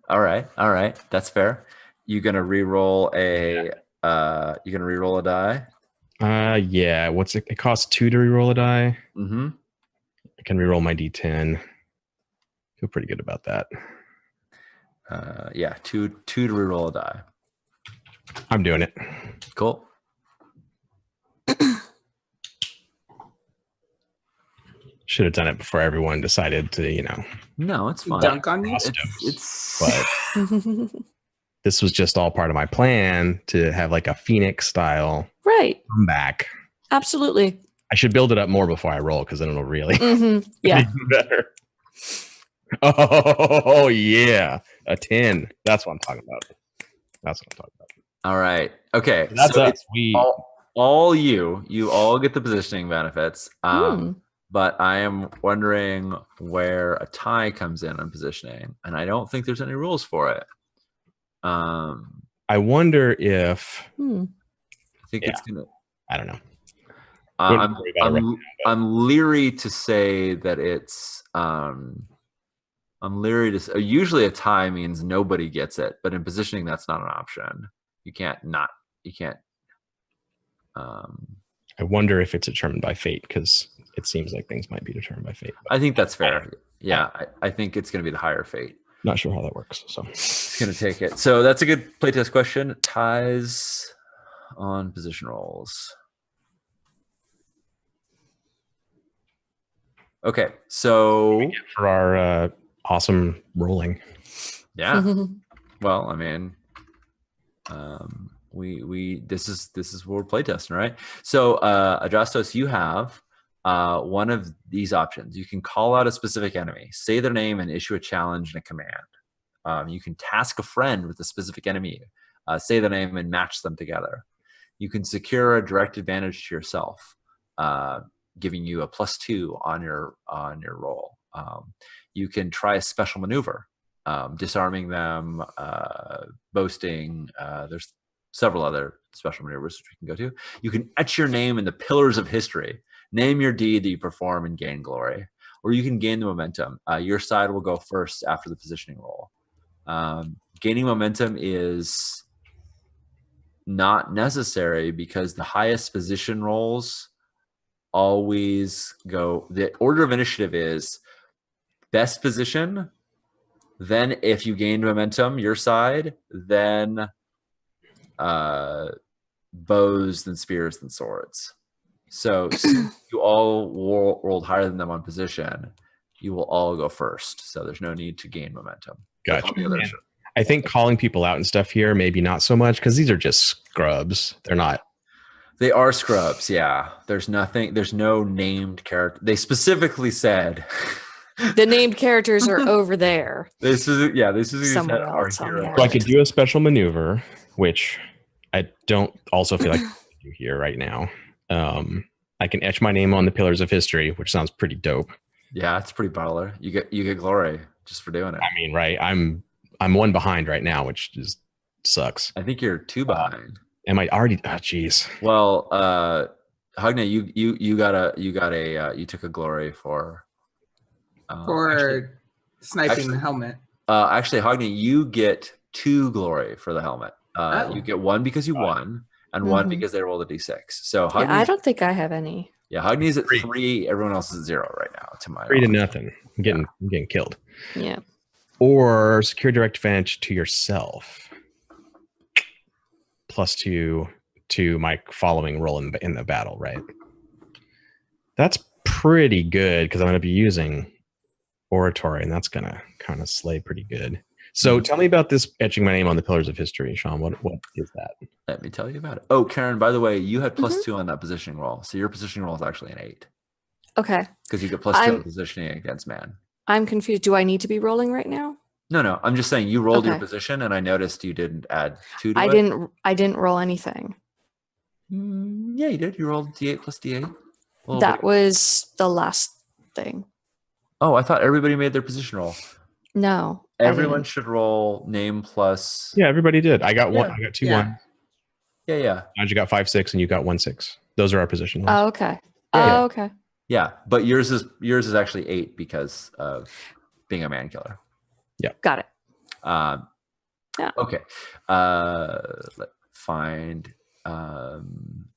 All right, that's fair. You gonna re-roll a die? Yeah. What's it? It costs 2 to re-roll a die. Mm-hmm. I can re-roll my D10. Feel pretty good about that. Yeah, two to re-roll a die. I'm doing it. Cool. Should have done it before everyone decided to, No, it's fine. Dunk on you. But this was just all part of my plan to have like a Phoenix style comeback. Absolutely. I should build it up more before I roll because then it'll really yeah be better. Oh yeah, a 10. That's what I'm talking about. All right. Okay. That's so us. You all get the positioning benefits. But I am wondering where a tie comes in on positioning, and I don't think there's any rules for it. I wonder if I think it's gonna. I don't know. I'm leery to say that it's. I'm leery to say. Usually, a tie means nobody gets it, but in positioning, that's not an option. You can't. I wonder if it's determined by fate because it seems like things might be determined by fate. I think that's fair. Yeah, I think it's going to be the higher fate. Not sure how that works. So it's going to take it. So that's a good playtest question. Ties on position rolls. Okay, so for our awesome rolling. Yeah. Well, I mean, this is what we're playtesting, right? So Adrastos, you have one of these options. You can call out a specific enemy, say their name, and issue a challenge and a command. You can task a friend with a specific enemy, say their name, and match them together. You can secure a direct advantage to yourself, giving you a +2 on your roll. You can try a special maneuver, disarming them, boasting. There's several other special maneuvers which we can go to. You can etch your name in the pillars of history. Name your deed that you perform and gain glory. Or you can gain the momentum. Your side will go first after the positioning roll. Gaining momentum is not necessary because the highest position rolls always go. The order of initiative is best position, then if you gain momentum, your side, then bows, then spears, then swords. So you all rolled higher than them on position, you will all go first. So there's no need to gain momentum. Gotcha. I think calling people out and stuff here, maybe not so much because these are just scrubs. They're not. They are scrubs, yeah. There's no named character. They specifically said the named characters are over there. This is somewhere else. So I could do a special maneuver, which I don't also feel like I do here right now. I can etch my name on the pillars of history, which sounds pretty dope. Yeah, it's pretty baller. You get glory just for doing it. I mean, right? I'm 1 behind right now, which just sucks. I think you're 2 behind. Am I already? Oh, geez. Well, Hagna, you took a glory for sniping the helmet. Actually, Hagna, you get 2 glory for the helmet. You get 1 because you won, and 1 because they rolled a d6. So Hagny, I don't think I have any. Yeah, Hagny's at 3. Everyone else is at 0 right now. To my 3 to nothing. I'm getting killed. Yeah. Or secure direct advantage to yourself. +2 to my following roll in the battle, right? That's pretty good because I'm going to be using oratory, and that's going to kind of slay pretty good. So tell me about this etching my name on the pillars of history, Sean. What is that? Let me tell you about it. Oh, Karen, by the way, you had +2 on that positioning roll. So your positioning roll is actually an 8. Okay. Because you get +2 on positioning against man. I'm confused. Do I need to be rolling right now? No. I'm just saying you rolled your position, and I noticed you didn't add 2 to it. I didn't roll anything. Yeah, you did. You rolled D8 plus D8. That was the last thing. Oh, I thought everybody made their position roll. No. Everyone should roll name plus. Yeah, everybody did. I got one. I got 2 1. Yeah. You got 5 6, and you got 1 6. Those are our position rolls. Oh, okay. Yeah. Okay. Yeah, but yours is actually 8 because of being a man killer. Yeah. Got it. Yeah. Okay. Let's find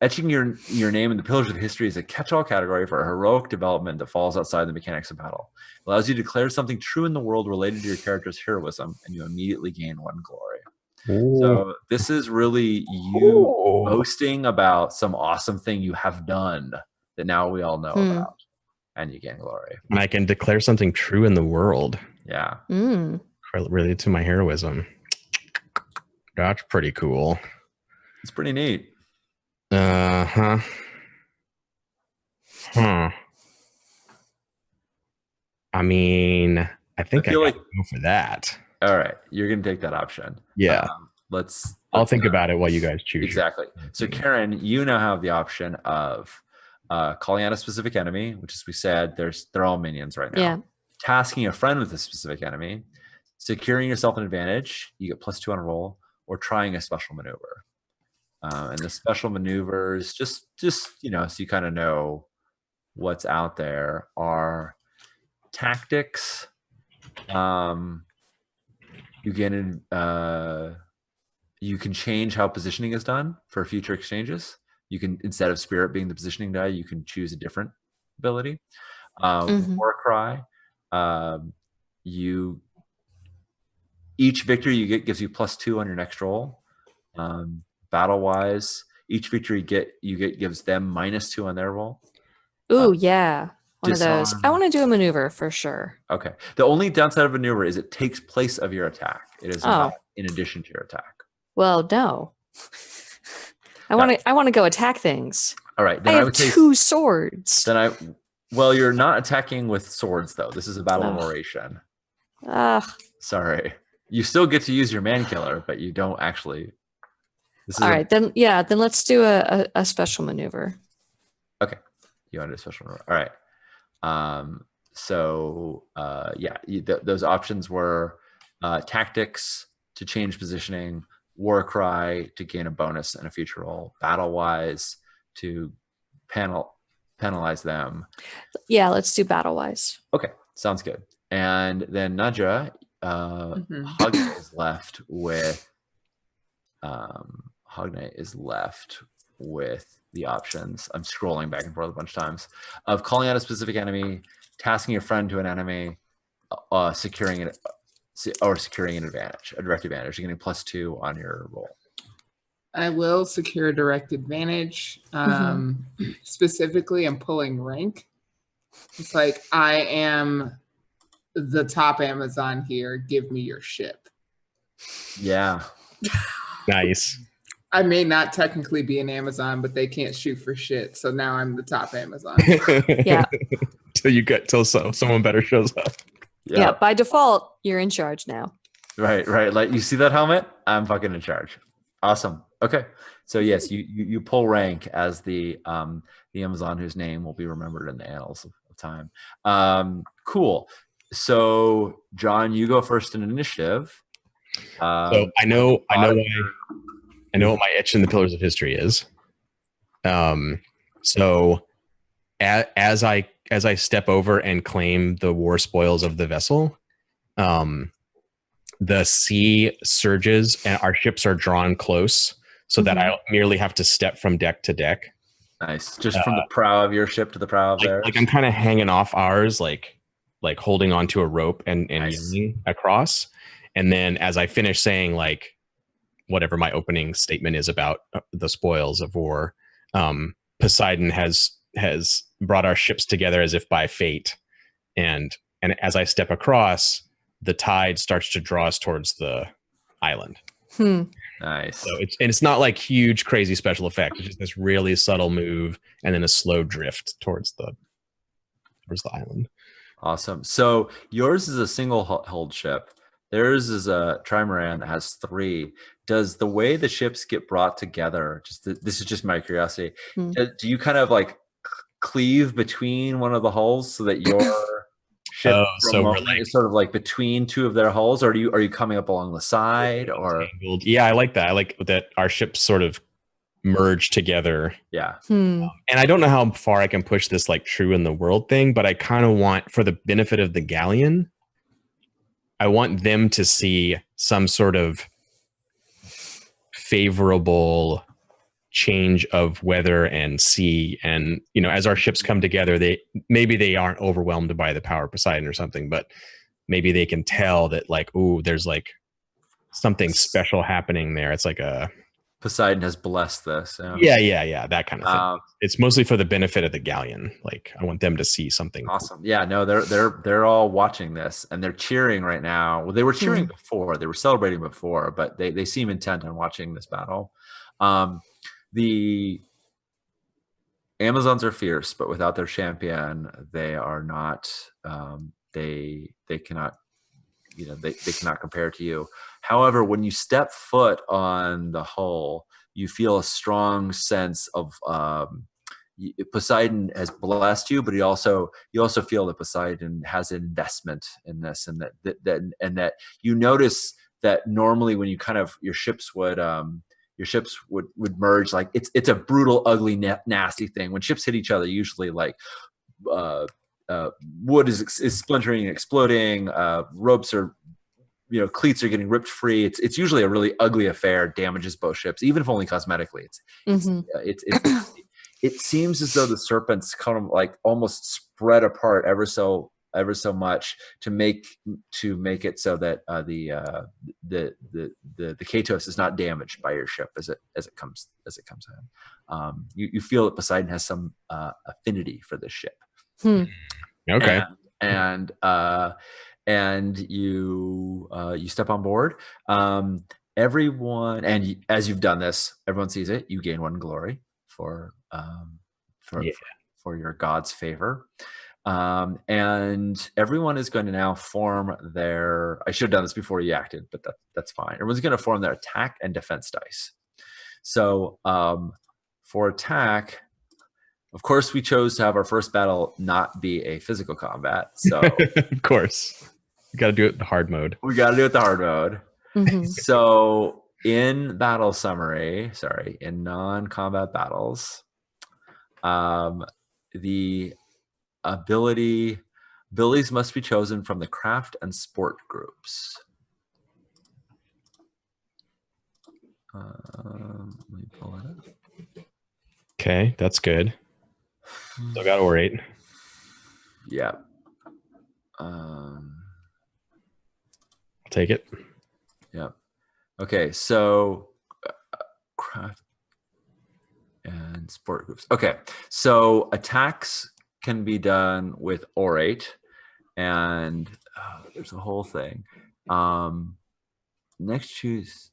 etching your name in the Pillars of History is a catch-all category for a heroic development that falls outside the mechanics of battle. It allows you to declare something true in the world related to your character's heroism, and you immediately gain 1 glory. Ooh. So this is really you boasting about some awesome thing you have done that now we all know about, and you gain glory. And I can declare something true in the world. Yeah. Related to my heroism. That's pretty cool. It's pretty neat. I mean, I think I gotta go for that. All right, you're gonna take that option. Yeah. I'll think about it while you guys choose. Exactly. So Karen, you now have the option of calling out a specific enemy, which, as we said, they're all minions right now. Yeah. Tasking a friend with a specific enemy, securing yourself an advantage, you get +2 on a roll, or trying a special maneuver. And the special maneuvers, just so you kind of know what's out there, are tactics. You can change how positioning is done for future exchanges. You can, instead of spirit being the positioning die, you can choose a different ability. War cry. Each victory you get gives you +2 on your next roll. Battle wise, each victory you get gives them -2 on their roll. Ooh, yeah. One of those. I want to do a maneuver for sure. Okay. The only downside of a maneuver is it takes place of your attack. It is not in addition to your attack. Well, no. I want to go attack things. All right. Then I have 2 swords. Well, you're not attacking with swords though. This is a battle of oration. Sorry. You still get to use your man killer, but you don't actually. All right, then let's do a special maneuver. Okay. You want to do a special maneuver. All right. Those options were tactics to change positioning, war cry to gain a bonus and a future roll, battle wise to penalize them. Yeah, let's do battle wise. Okay, sounds good. And then Nadja, Hognite is left with the options. I'm scrolling back and forth a bunch of times of calling out a specific enemy, tasking a friend to an enemy, securing an advantage, a direct advantage. You're getting +2 on your roll. I will secure a direct advantage. Specifically, I'm pulling rank. It's like, I am the top Amazon here. Give me your ship. Yeah. Nice. I may not technically be an Amazon, but they can't shoot for shit. So now I'm the top Amazon. Yeah. Till someone better shows up. Yeah. By default, you're in charge now. Right. Like, you see that helmet? I'm fucking in charge. Awesome. Okay. So yes, you pull rank as the Amazon whose name will be remembered in the annals of time. Cool. So John, you go first in initiative. So I know what my etch in the Pillars of History is. So as I step over and claim the war spoils of the vessel, the sea surges and our ships are drawn close so that I merely have to step from deck to deck. Nice. Just from the prow of your ship to the prow of theirs. Like I'm kind of hanging off ours, like holding onto a rope and yelling across. And then as I finish saying like whatever my opening statement is about the spoils of war, Poseidon has brought our ships together as if by fate, and as I step across, the tide starts to draw us towards the island. Nice. So it's not like huge, crazy special effect. It's just this really subtle move and then a slow drift towards the island. Awesome. So yours is a single hulled ship. Theirs is a trimaran that has 3. Does the way the ships get brought together, this is just my curiosity, do you kind of like cleave between one of the hulls so that your ship is sort of like between 2 of their hulls, or are you coming up along the side, or? Yeah, I like that. I like that our ships sort of merge together. Yeah. And I don't know how far I can push this like true in the world thing, but I kind of want, for the benefit of the galleon, I want them to see some sort of favorable change of weather and sea, and as our ships come together, maybe they aren't overwhelmed by the power of Poseidon or something, but maybe they can tell that like, ooh, there's like something special happening there. It's like a Poseidon has blessed this. Yeah, that kind of thing. It's mostly for the benefit of the galleon. Like I want them to see something awesome. Yeah, no, they're all watching this and they're cheering right now. Well, they were cheering before, they were celebrating before, but they seem intent on watching this battle. The Amazons are fierce, but without their champion, they are not. They cannot. They cannot compare to you. However, when you step foot on the hull, you feel a strong sense of Poseidon has blessed you, but you also feel that Poseidon has an investment in this, and that you notice that normally when you kind of your ships would merge, like it's a brutal, ugly, nasty thing. When ships hit each other, usually like wood is splintering and exploding, ropes are cleats are getting ripped free. It's usually a really ugly affair, damages both ships, even if only cosmetically. It seems as though the serpents kind of like almost spread apart ever so much to make it so that the Katos is not damaged by your ship as it comes in. You feel that Poseidon has some affinity for this ship. Okay. And you step on board. Everyone, and as you've done this, everyone sees it. You gain 1 glory for your god's favor. And everyone is going to now form their. I should have done this before you acted, but that's fine. Everyone's going to form their attack and defense dice. So for attack, of course, we chose to have our first battle not be a physical combat. So of course, we got to do it the hard mode. So in battle summary, in non-combat battles, the abilities must be chosen from the craft and sport groups. Let me pull it up. Okay, that's good. Still got orate. Yeah. I'll take it. Yeah. Okay, so craft and sport groups. Okay, so attacks can be done with orate, and there's a whole thing. Next, choose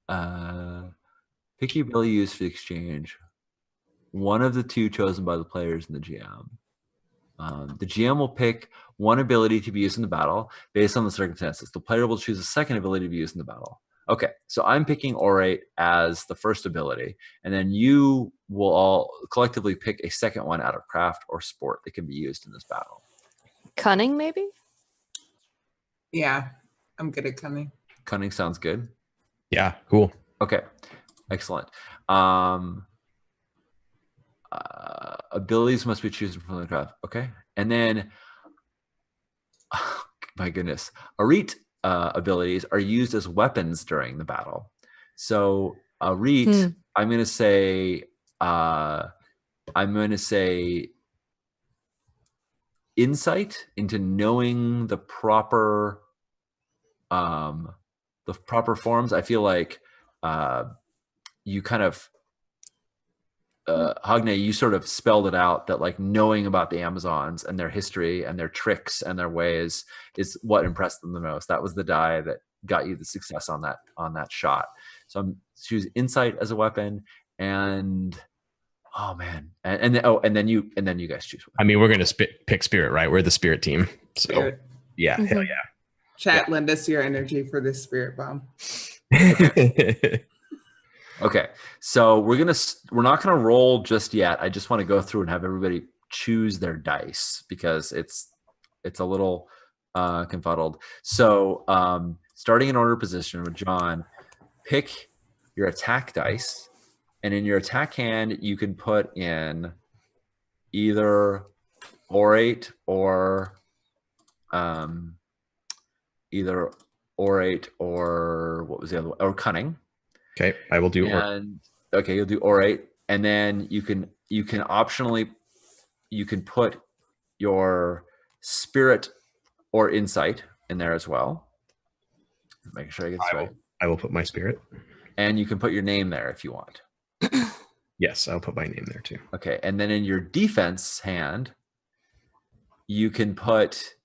pick your ability used for the exchange. One of the 2 chosen by the players and the GM. The GM will pick one ability to be used in the battle based on the circumstances. The player will choose a second ability to be used in the battle. Okay, so I'm picking orate as the first ability, and then you will all collectively pick a second one out of craft or sport that can be used in this battle. Cunning, maybe? Yeah, I'm good at cunning. Cunning sounds good. Yeah, cool. Okay, excellent. Abilities must be chosen from the craft. Okay, and then, oh, my goodness, Arit abilities are used as weapons during the battle. So Arit, I'm going to say insight into knowing the proper forms. I feel like you kind of Hogne, you sort of spelled it out that like knowing about the Amazons and their history and their tricks and their ways is what impressed them the most. That was the die that got you the success on that shot. So I'm choose insight as a weapon, and oh man, and then you guys choose one. I mean, we're gonna pick spirit, right? We're the spirit team. So Spirit. yeah, Mhm. hell yeah. Chat, lend us your energy for this spirit bomb. Okay, so we're not gonna roll just yet. I just want to go through and have everybody choose their dice because it's a little confuddled. So starting in order position with John, pick your attack dice, and in your attack hand you can put in either orate or what was the other one? Or cunning. Okay, I will do. Okay, you'll do orate, and then you can optionally put your spirit or insight in there as well. Making sure I get this right. I will put my spirit, and you can put your name there if you want. Yes, I'll put my name there too. Okay, and then in your defense hand, you can put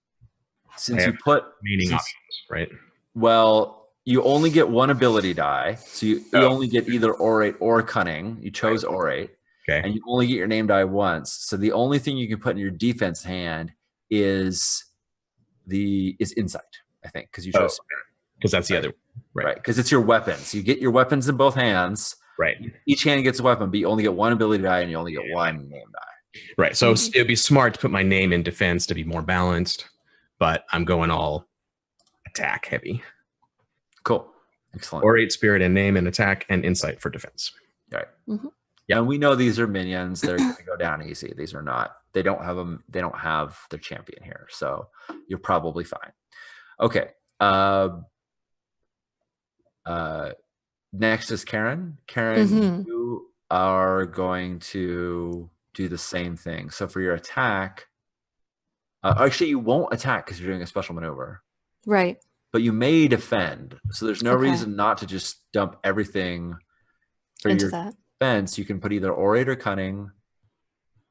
meaning options, right? Well, you only get one ability die, so you only get either orate or cunning. You chose orate, okay, and you only get your name die once. So the only thing you can put in your defense hand is insight, I think, because you chose spirit. Because that's the other one. Right? Because it's your weapon. So you get your weapons in both hands. Right. Each hand gets a weapon, but you only get one ability die, and you only get one name die. Right. So it would be smart to put my name in defense to be more balanced, but I'm going all attack heavy. Cool. Excellent. Orate, spirit, and name, and attack, and insight for defense. Right. Mm-hmm. Yeah, and we know these are minions. They're going to go down easy. These are not. They don't have them. They don't have their champion here, so you're probably fine. Okay. Next is Karen. Karen, you are going to do the same thing. So for your attack, actually, you won't attack because you're doing a special maneuver. Right. But you may defend. So there's no reason not to just dump everything for into your that. defense. You can put either orate or cunning.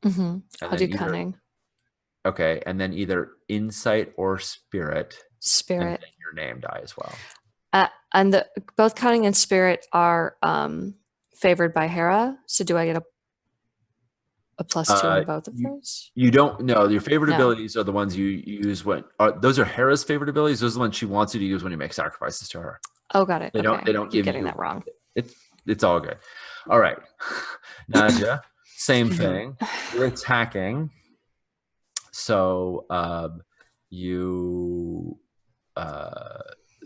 I'll do cunning. Okay, and then either insight or spirit. Spirit. And then your name die as well. And both cunning and spirit are favored by Hera. So do I get a +2 on both of those? You don't know. Your favorite abilities are the ones you use when those are Hera's favorite abilities. Those are the ones she wants you to use when you make sacrifices to her. Oh, got it. They don't give getting you that wrong. It's all good. All right. Nadia, same thing. You're attacking. So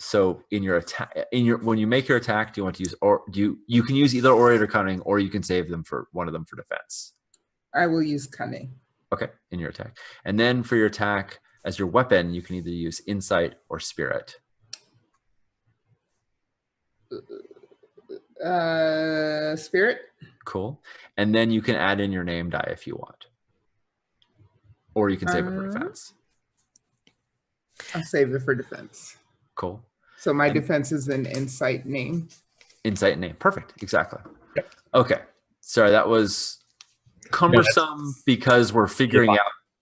so in your attack, when you make your attack, do you want to use you can use either orate or cunning, or you can save them for one of them for defense. I will use cunning. Okay, in your attack. And then for your attack, as your weapon, you can either use insight or spirit. Spirit. Cool. And then you can add in your name die if you want. Or you can save it for defense. I'll save it for defense. Cool. So my defense is an insight name. Insight name. Perfect. Exactly. Yep. Okay. Sorry, that was cumbersome because we're figuring out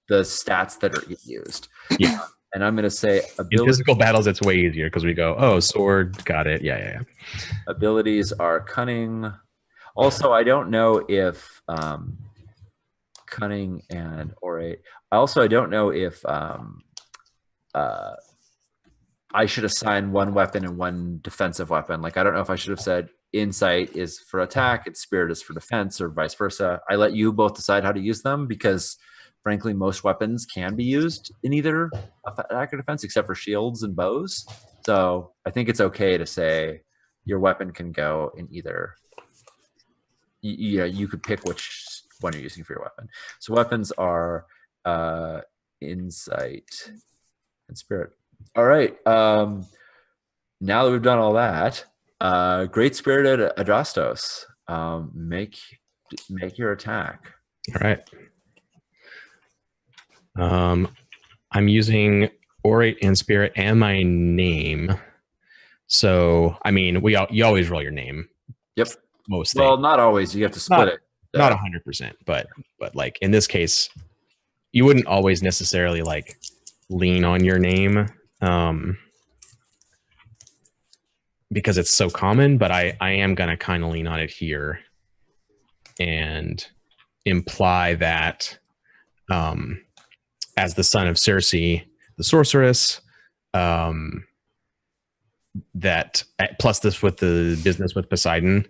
the stats that are used. Yeah. And I'm going to say in physical battles, it's way easier because we go, oh, sword, got it. Yeah. Abilities are cunning. Also, I don't know if cunning and orate. Also, I don't know if I should assign one weapon and one defensive weapon. Like, I don't know if I should have said insight is for attack and spirit is for defense, or vice versa. I let you both decide how to use them because, frankly, most weapons can be used in either attack or defense, except for shields and bows. So I think it's okay to say your weapon can go in either. You could pick which one you're using for your weapon. So weapons are insight and spirit. All right. Now that we've done all that, great spirited Adrastos, make your attack. All right. I'm using orate and spirit and my name. So I mean, you always roll your name. Yep. Most well, not always. You have to split it. not 100%, but like in this case, you wouldn't always necessarily like lean on your name because it's so common, but I am going to kind of lean on it here and imply that as the son of Circe, the sorceress, that plus this with the business with Poseidon,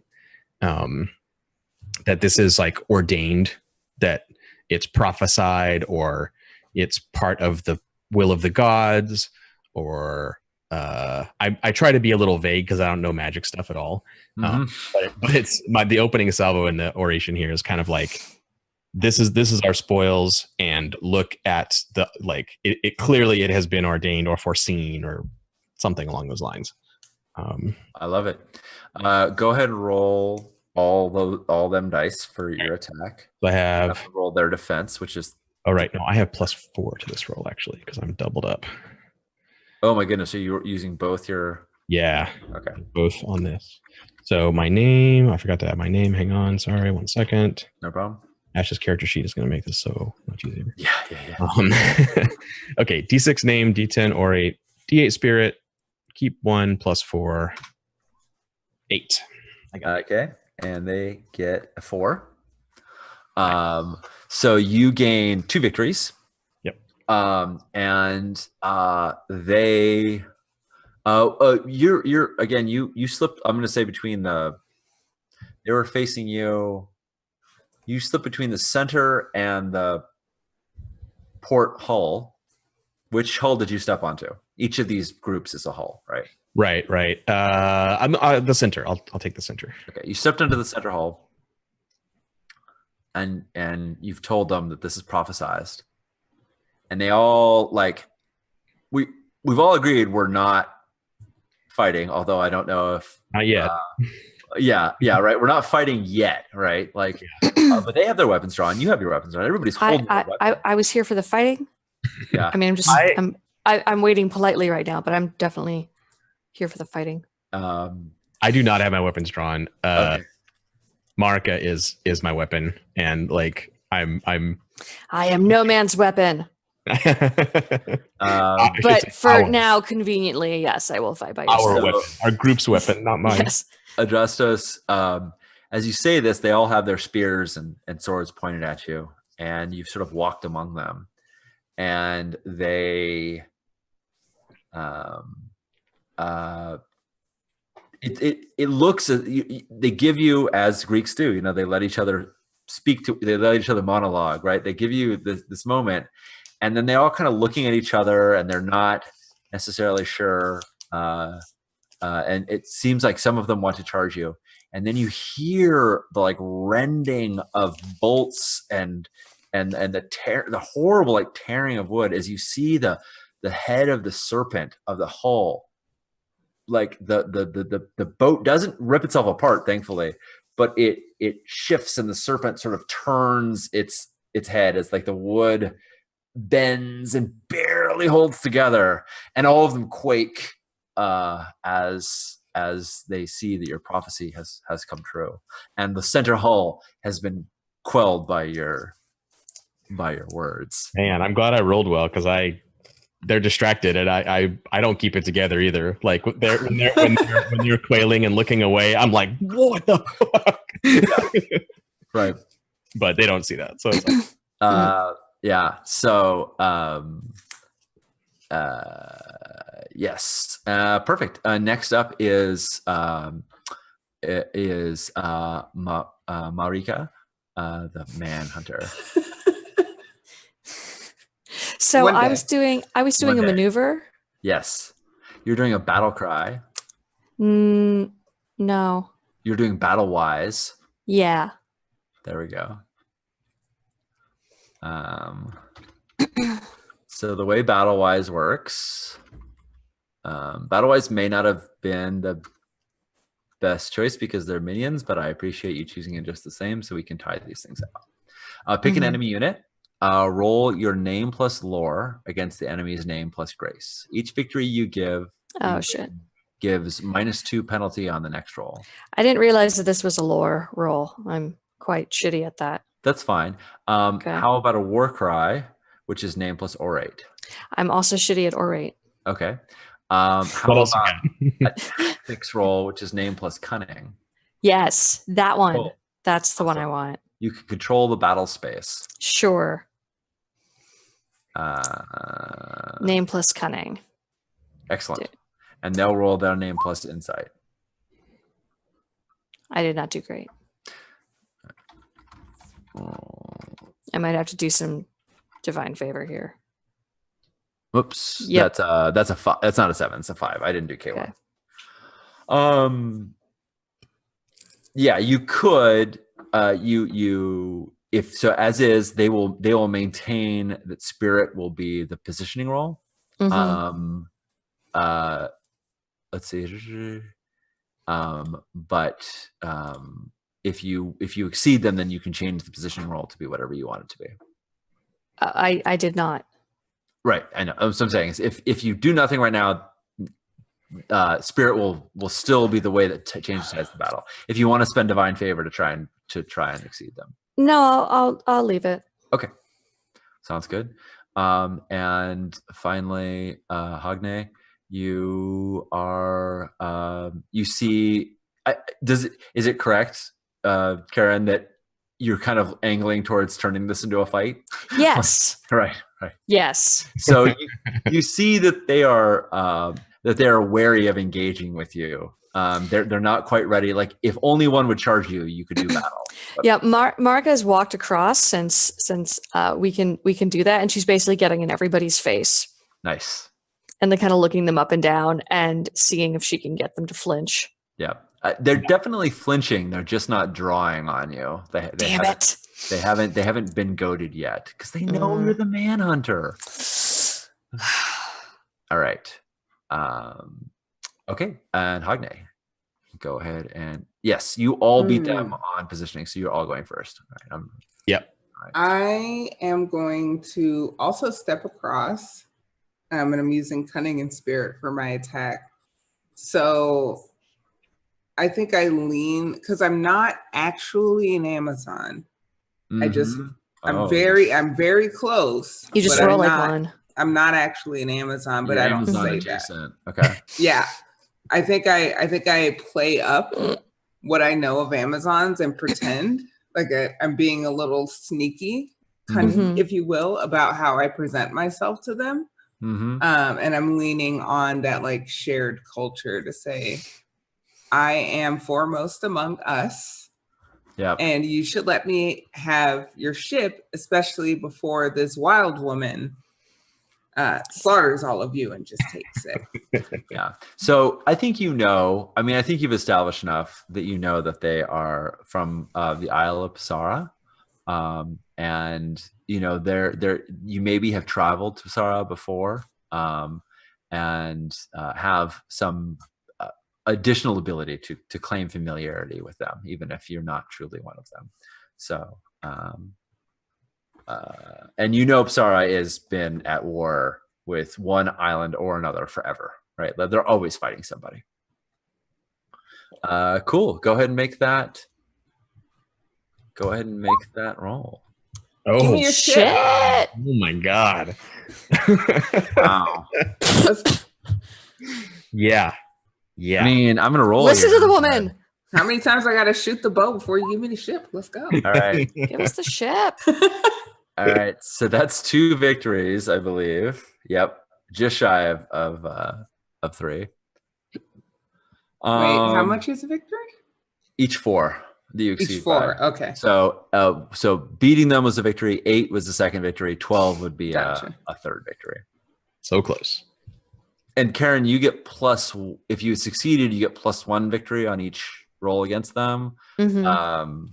that this is like ordained, that it's prophesied, or it's part of the will of the gods, or I try to be a little vague because I don't know magic stuff at all. But it's the opening salvo in the oration here is kind of like, this is our spoils, and look at the like it clearly it has been ordained or foreseen or something along those lines. I love it. Go ahead and roll all them dice for your attack. So I have roll their defense, which is right. No, I have +4 to this roll actually because I'm doubled up. Oh my goodness! So you're using both your okay, both on this. So my name, I forgot to add my name. Hang on, sorry, 1 second. No problem. Ash's character sheet is going to make this so much easier. Yeah. Okay, D6 name, D10 orate, D8 spirit. Keep 1 +4, 8. Okay, and they get a 4. So you gain 2 victories. Yep. And they, you're again, you slipped. I'm going to say between they were facing you. You slipped between the center and the port hull. Which hull did you step onto? Each of these groups is a hull, right? Right. I'm the center. I'll take the center. Okay, you stepped into the center hull, and you've told them that this is prophesized, and they all like, we've all agreed we're not fighting. Although I don't know if not yet. Yeah, right. We're not fighting yet, right? Like, but they have their weapons drawn. You have your weapons drawn. Everybody's holding. I was here for the fighting. Yeah. I mean, I'm waiting politely right now, but I'm definitely here for the fighting. I do not have my weapons drawn. Okay. Marika is my weapon, and like I am no man's weapon. But for now, conveniently, yes, I will fight by yourself. Our weapon, our group's weapon, not mine. Yes. Adrestos, as you say this, they all have their spears and swords pointed at you, and you've sort of walked among them, and they it looks they give you, as Greeks do, you know, they let each other they let each other monologue, right? They give you this moment, and then they're all kind of looking at each other, and they're not necessarily sure, and it seems like some of them want to charge you, and then you hear the like rending of bolts and the horrible like tearing of wood as you see the head of the serpent of the hull. Like the boat doesn't rip itself apart, thankfully, but it shifts, and the serpent sort of turns its head as like the wood bends and barely holds together, and all of them quake as they see that your prophecy has come true, and the center hull has been quelled by your words. Man, I'm glad I rolled well, because they're distracted, and I don't keep it together either. Like when they're quailing and looking away, I'm like, what the fuck? Yeah. Right. But they don't see that. So it's yeah. So yes. Perfect. Next up is Marika, the manhunter. So I was doing a maneuver. Yes. You're doing a battle cry. No. You're doing battle wise. Yeah. There we go. So the way battle wise works, battle wise may not have been the best choice because they're minions, but I appreciate you choosing it just the same, so we can tie these things out. Pick an enemy unit. Roll your name plus lore against the enemy's name plus grace. Each victory you give gives -2 penalty on the next roll. I didn't realize that this was a lore roll. I'm quite shitty at that. That's fine. Okay. How about a war cry, which is name plus orate? I'm also shitty at orate. Okay. How What else about you a tactics roll, which is name plus cunning? Yes, that one. Cool. That's the one I Awesome. want. You can control the battle space. Sure. Uh, Name plus cunning. Excellent. Dude. And they'll roll their name plus insight. I did not do great. I might have to do some divine favor here. Whoops. Yep. That's a 5. That's not a 7. It's a 5. I didn't do K1. Okay. Yeah, you could. If so, as is, they will maintain that spirit will be the positioning role. Mhm. Let's see. But if you exceed them, then you can change the positioning role to be whatever you want it to be. I did not. Right. I know. So I'm saying is if you do nothing right now, spirit will still be the way that changes the battle. If you want to spend divine favor to try and exceed them. No, I'll leave it. Okay. Sounds good. And finally, Hogne, you are you see. Is it correct, Karen, that you're kind of angling towards turning this into a fight? Yes. Right. Yes. So you see that they are wary of engaging with you. They're not quite ready. Like if only one would charge you, you could do battle. But Yeah, Marika has walked across since we can do that, and she's basically getting in everybody's face nice. and then kind of looking them up and down and seeing if she can get them to flinch. Yeah, they're definitely flinching. They're just not drawing on you. Damn it! They haven't been goaded yet because they know you're the manhunter. All right. Okay, and Hogne, go ahead and yes, you all beat them on positioning, so you're all going first. All right, Yep. Right. I am going to also step across, and I'm using cunning and spirit for my attack. So I think I lean because I'm not actually an Amazon. Mhm. I'm very close. You just but roll I'm like not, one. I'm not actually an Amazon, but You're I don't Amazon say adjacent. Okay. Yeah, I think I play up what I know of Amazons and pretend like I'm being a little sneaky, cunning, Mhm. if you will, about how I present myself to them. Mm-hmm. And I'm leaning on that like shared culture to say, I am foremost among us. Yeah. And you should let me have your ship, especially before this wild woman slaughters all of you and just takes it. Yeah. So I think I think you've established enough that you know that they are from the Isle of Psara. And you maybe have traveled to Psara before and have some additional ability to claim familiarity with them, even if you're not truly one of them. So, and Psara has been at war with one island or another forever, right? They're always fighting somebody. Cool. Go ahead and make that roll. Oh, Give me your Shit! oh my god. Wow. Yeah. Yeah. I mean, I'm gonna roll. Listen here. to the woman. How many times I gotta shoot the bow before you give me the ship? Let's go. All right. Give us the ship. All right. So that's 2 victories, I believe. Yep. Just shy of 3. Wait, how much is a victory? Each 4. that you exceed Each 4. by. Okay. So beating them was a victory. 8 was the second victory. 12 would be Gotcha. a third victory. So close. And Karen, you get if you succeeded, you get +1 victory on each roll against them. Mhm.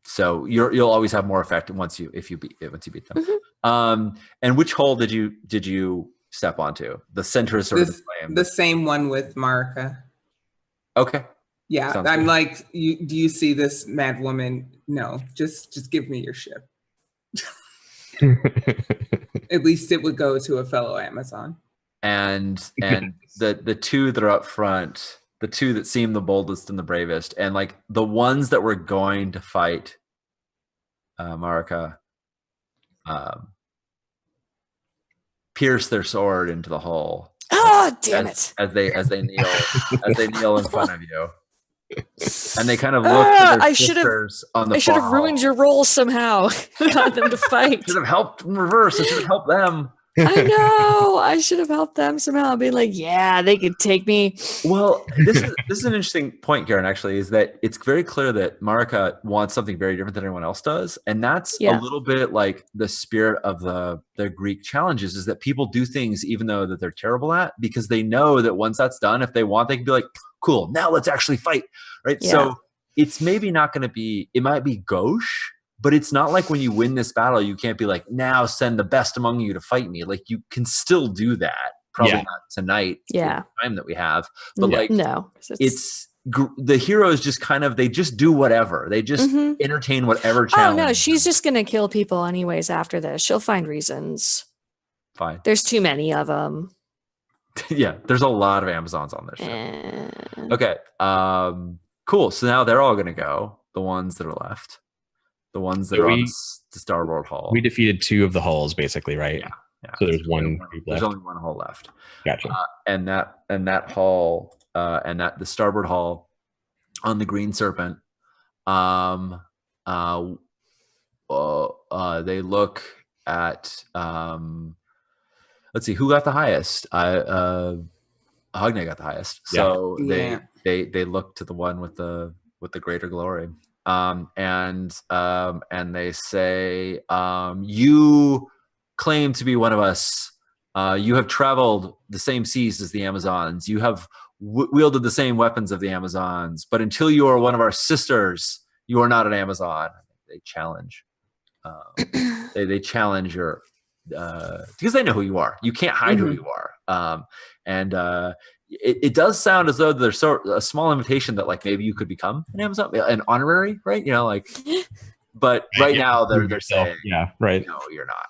So you'll always have more effect once you beat them. Mhm. And which hole did you step onto? The center is sort of the flame. The same one with Marika. Okay. Yeah, Sounds I'm good. like, do you see this mad woman? No, just give me your ship. At least it would go to a fellow Amazon. And the 2 that are up front, the two that seem the boldest and the bravest, and like the ones that were going to fight Marika, pierce their sword into the hull. Oh, damn it! As they kneel in front of you, and they kind of look to their sisters on the. I should have ruined your role somehow. Got them to fight. Should have helped in reverse. I should have helped them. I know. I should have helped them somehow. Being like, yeah, they could take me. Well, this is an interesting point, Karen. Actually, is that it's very clear that Marika wants something very different than everyone else does, and that's a little bit like the spirit of the Greek challenges. Is that people do things even though that they're terrible at, because they know that once that's done, if they want, they can be like, "Cool, now let's actually fight." Right? Yeah. So it's maybe not going to be. It might be gauche. But it's not like when you win this battle, you can't be like, now send the best among you to fight me. Like, you can still do that. Probably not tonight. Yeah. The time that we have. But like, no, it's the heroes just kind of, they just do whatever. They just entertain whatever challenge. Oh, no, she's just going to kill people anyways after this. She'll find reasons. Fine. There's too many of them. Yeah, there's a lot of Amazons on this show. Okay. Cool. So now they're all going to go. The ones that are left. The ones that are on the starboard hull. We defeated 2 of the hulls, basically, right? Yeah. So there's one left. There's only one hull left. Gotcha. And that hull, and that the starboard hull on the Green Serpent, they look at. Let's see, who got the highest? Hogne got the highest. So they look to the one with the greater glory. And they say, you claim to be one of us. You have traveled the same seas as the Amazons. You have wielded the same weapons of the Amazons. But until you are one of our sisters, you are not an Amazon. They challenge. They challenge your because they know who you are. You can't hide who you are. It does sound as though there's a small invitation that like maybe you could become an Amazon, an honorary, right? You know, like, but right now they're saying, yeah, right. No, you're not.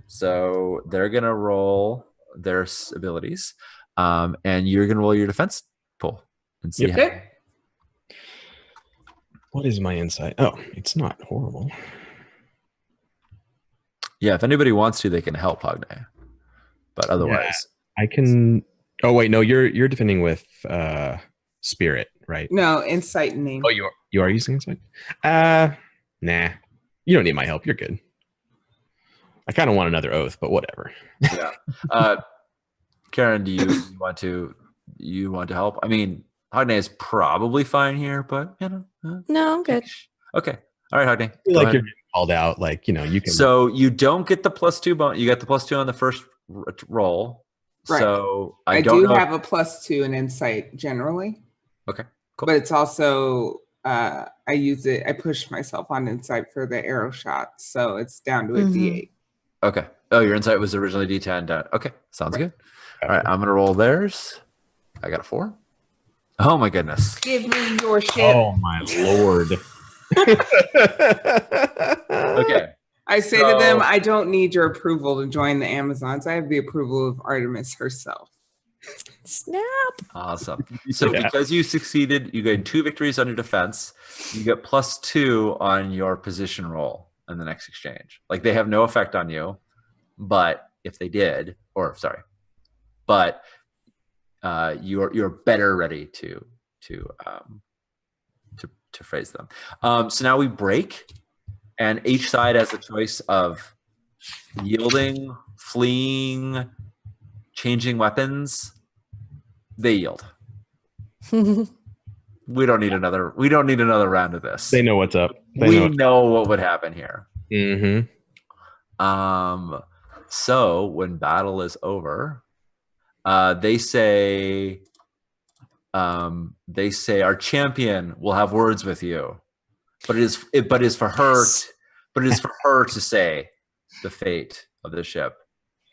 So they're gonna roll their abilities, and you're gonna roll your defense pool and see. Okay. What is my insight? Oh, it's not horrible. Yeah, if anybody wants to, they can help Hogne, but otherwise. I can. Oh wait, no, you're defending with spirit, right? No, insight and name. Oh, you are using insight. Nah, you don't need my help. You're good. I kind of want another oath, but whatever. Yeah. Karen, do you want to help? I mean, Hogne is probably fine here, but you know. No, I'm good. Okay. All right, Hogne. Like you're getting called out, like you can. So you don't get the +2 bonus. You got the +2 on the first roll. Right. So I do have a +2 in insight generally. Okay, cool. But it's also I use it. I push myself on insight for the arrow shot, so it's down to a D8. Okay. Oh, your insight was originally D10 down. Okay, sounds good. All right, I'm gonna roll theirs. I got a 4. Oh my goodness. Give me your shit. Oh my lord. Okay. I say to them, I don't need your approval to join the Amazons. I have the approval of Artemis herself. Snap. Awesome. So because you succeeded, you gain 2 victories on your defense. You get +2 on your position roll in the next exchange. Like they have no effect on you, but if they did, but you're better ready to phrase them. So now we break. And each side has a choice of yielding, fleeing, changing weapons. They yield. We don't need another round of this. They know what's up. We know what would happen here. Mm-hmm. So when battle is over, they say our champion will have words with you. But it is for her to say the fate of the ship.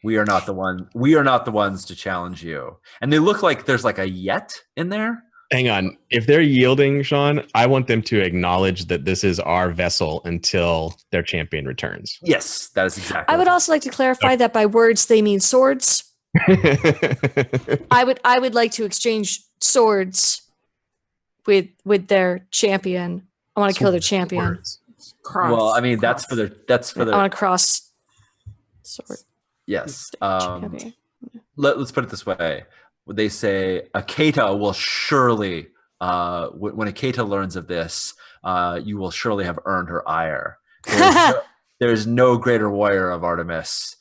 We are not the ones to challenge you. And they look like there's like a yet in there. Hang on. If they're yielding, Sean, I want them to acknowledge that this is our vessel until their champion returns. Yes, that is exactly. I would also like to clarify that by words they mean swords. I would like to exchange swords with their champion. I want to kill their champion. Well, I mean, that's for the. I want to cross sword. Yes. Champion. Let's put it this way. They say Akata will surely, when Akata learns of this, you will surely have earned her ire. There's no greater warrior of Artemis.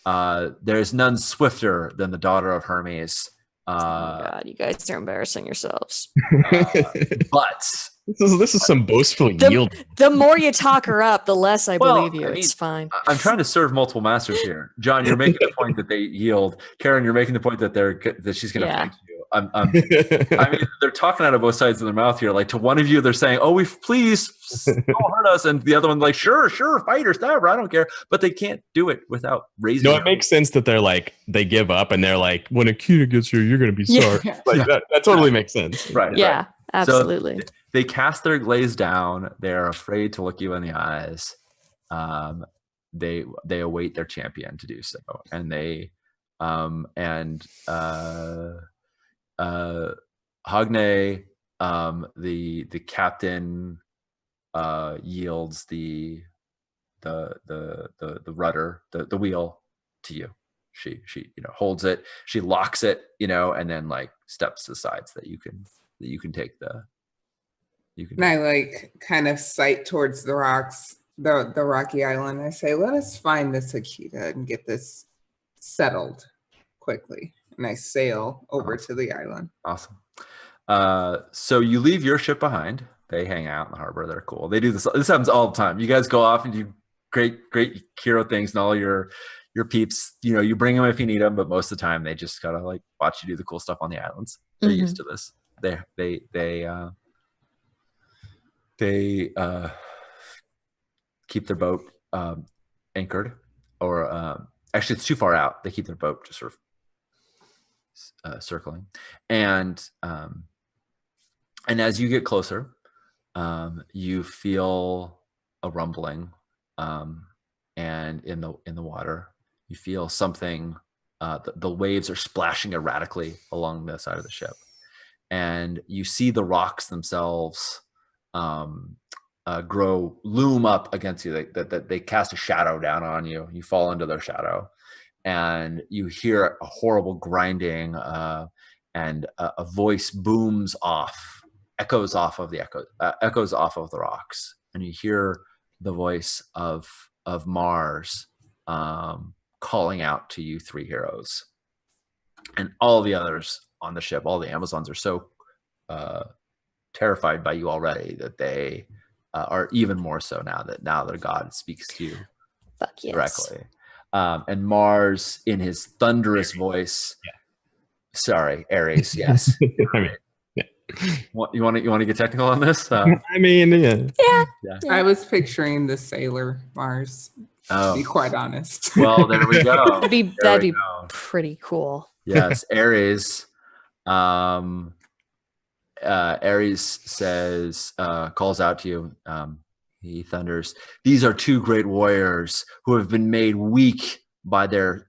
There's none swifter than the daughter of Hermes. Oh my God, you guys are embarrassing yourselves. But this is some boastful yield. The more you talk her up, the less I believe you. I mean, it's fine. I'm trying to serve multiple masters here. John, you're making the point that they yield. Karen, you're making the point that she's going to fight you. I mean, they're talking out of both sides of their mouth here. Like, to one of you, they're saying, "Oh, please don't hurt us," and the other one, like, "Sure, fight her, stab her, I don't care." But they can't do it without raising. No, it makes sense that they're like, they give up and they're like, "When Akita gets here, you're going to be sorry." Like, that totally makes sense. Right. Yeah, right. absolutely. So they cast their gaze down. They're afraid to look you in the eyes. They await their champion to do so, and Hogne, the captain, yields the rudder, the wheel to you. She holds it, she locks it, and then like steps aside so that you can take the. And I like kind of sight towards the rocks, the rocky island. I say, "Let us find this Akita and get this settled quickly." And I sail over to the island. Awesome. So you leave your ship behind. They hang out in the harbor. They're cool. They do this. This happens all the time. You guys go off and do great hero things, and all your peeps. You bring them if you need them, but most of the time they just gotta like watch you do the cool stuff on the islands. They're used to this. They keep their boat anchored, or actually it's too far out. They keep their boat just sort of circling, and as you get closer, you feel a rumbling, and in the water, you feel something. The waves are splashing erratically along the side of the ship, and you see the rocks themselves loom up against you. That they cast a shadow down on you. You fall into their shadow, and you hear a horrible grinding, and a voice booms off, echoes off of the rocks, and you hear the voice of Mars calling out to you three heroes, and all the others on the ship. All the Amazons are so terrified by you already that they are even more so now that God speaks to you directly. And Mars, in his thunderous voice, sorry, Ares, yes. I mean, You want to get technical on this? I mean, yeah. I was picturing the sailor Mars. To be quite honest. Well, there we go. That'd be pretty cool. Yes, Ares. Ares says, calls out to you. He thunders, "These are two great warriors who have been made weak by their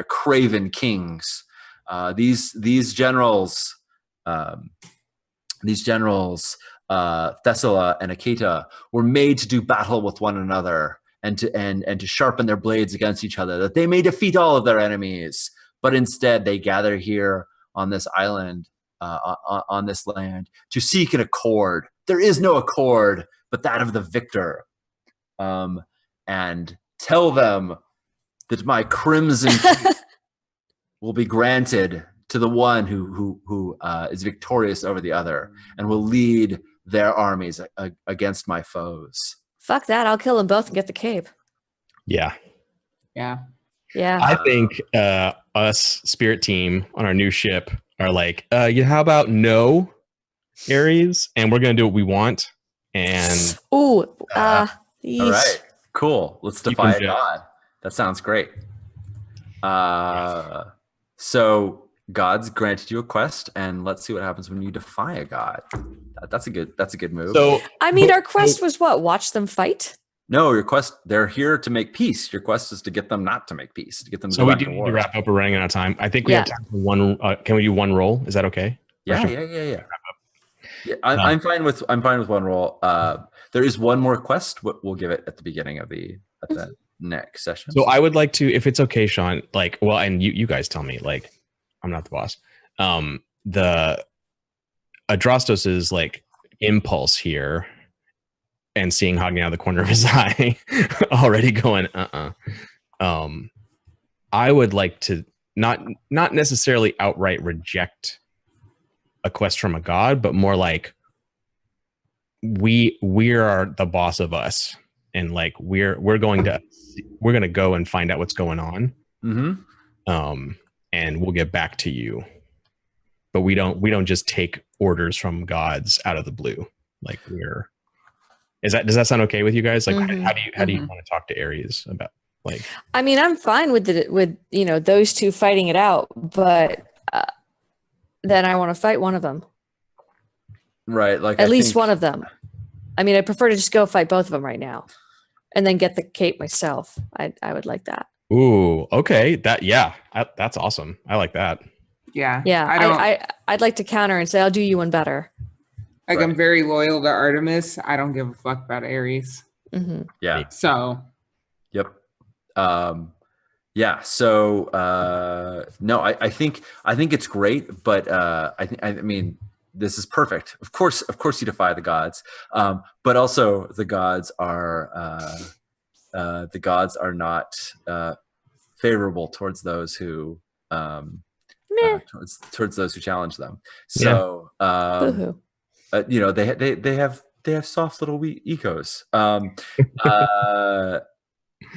craven kings. These generals, Thessala and Akita, were made to do battle with one another and to sharpen their blades against each other, that they may defeat all of their enemies. But instead, they gather here on this island, on this land, to seek an accord. There is no accord but that of the victor. And tell them that my crimson will be granted to the one who is victorious over the other, and will lead their armies against my foes." Fuck that! I'll kill them both and get the cape. Yeah. I think us Spirit Team on our new ship are like, how about no, Ares, and we're gonna do what we want. And all right, cool. Let's defy a god. That sounds great. So God's granted you a quest, and let's see what happens when you defy a god. That's a good move. So I mean, our quest was what? Watch them fight. No, your quest. They're here to make peace. Your quest is to get them not to make peace. To get them to So go we back do to need war. to wrap up. We're running out of time. I think we Yeah. have time for one. Can we do one roll? Is that okay? Yeah. Yeah, I'm fine with one roll. There is one more quest. We'll give it at the beginning of the next session. So I would like to, if it's okay, Sean. Like, well, and you guys tell me. Like, I'm not the boss. The Adrastos's like impulse here, and seeing Hogny out of the corner of his eye, already going, I would like to not necessarily outright reject a quest from a god, but more like we are the boss of us, and like we're going to go and find out what's going on, and we'll get back to you. But we don't just take orders from gods out of the blue. Like does that sound okay with you guys? Like how do you want to talk to Ares about? Like, I mean, I'm fine with those two fighting it out, but then I want to fight one of them. Right, like at least one of them. I mean, I prefer to just go fight both of them right now, and then get the cape myself. I would like that. Ooh, okay, that's awesome. I like that. Yeah. I'd like to counter and say I'll do you one better. Like, I'm very loyal to Artemis. I don't give a fuck about Ares. Yeah. So. Yep. Yeah. So no, I think it's great, but I mean, this is perfect. Of course you defy the gods, but also the gods are not favorable towards those who towards those who challenge them. So they have soft little ecos.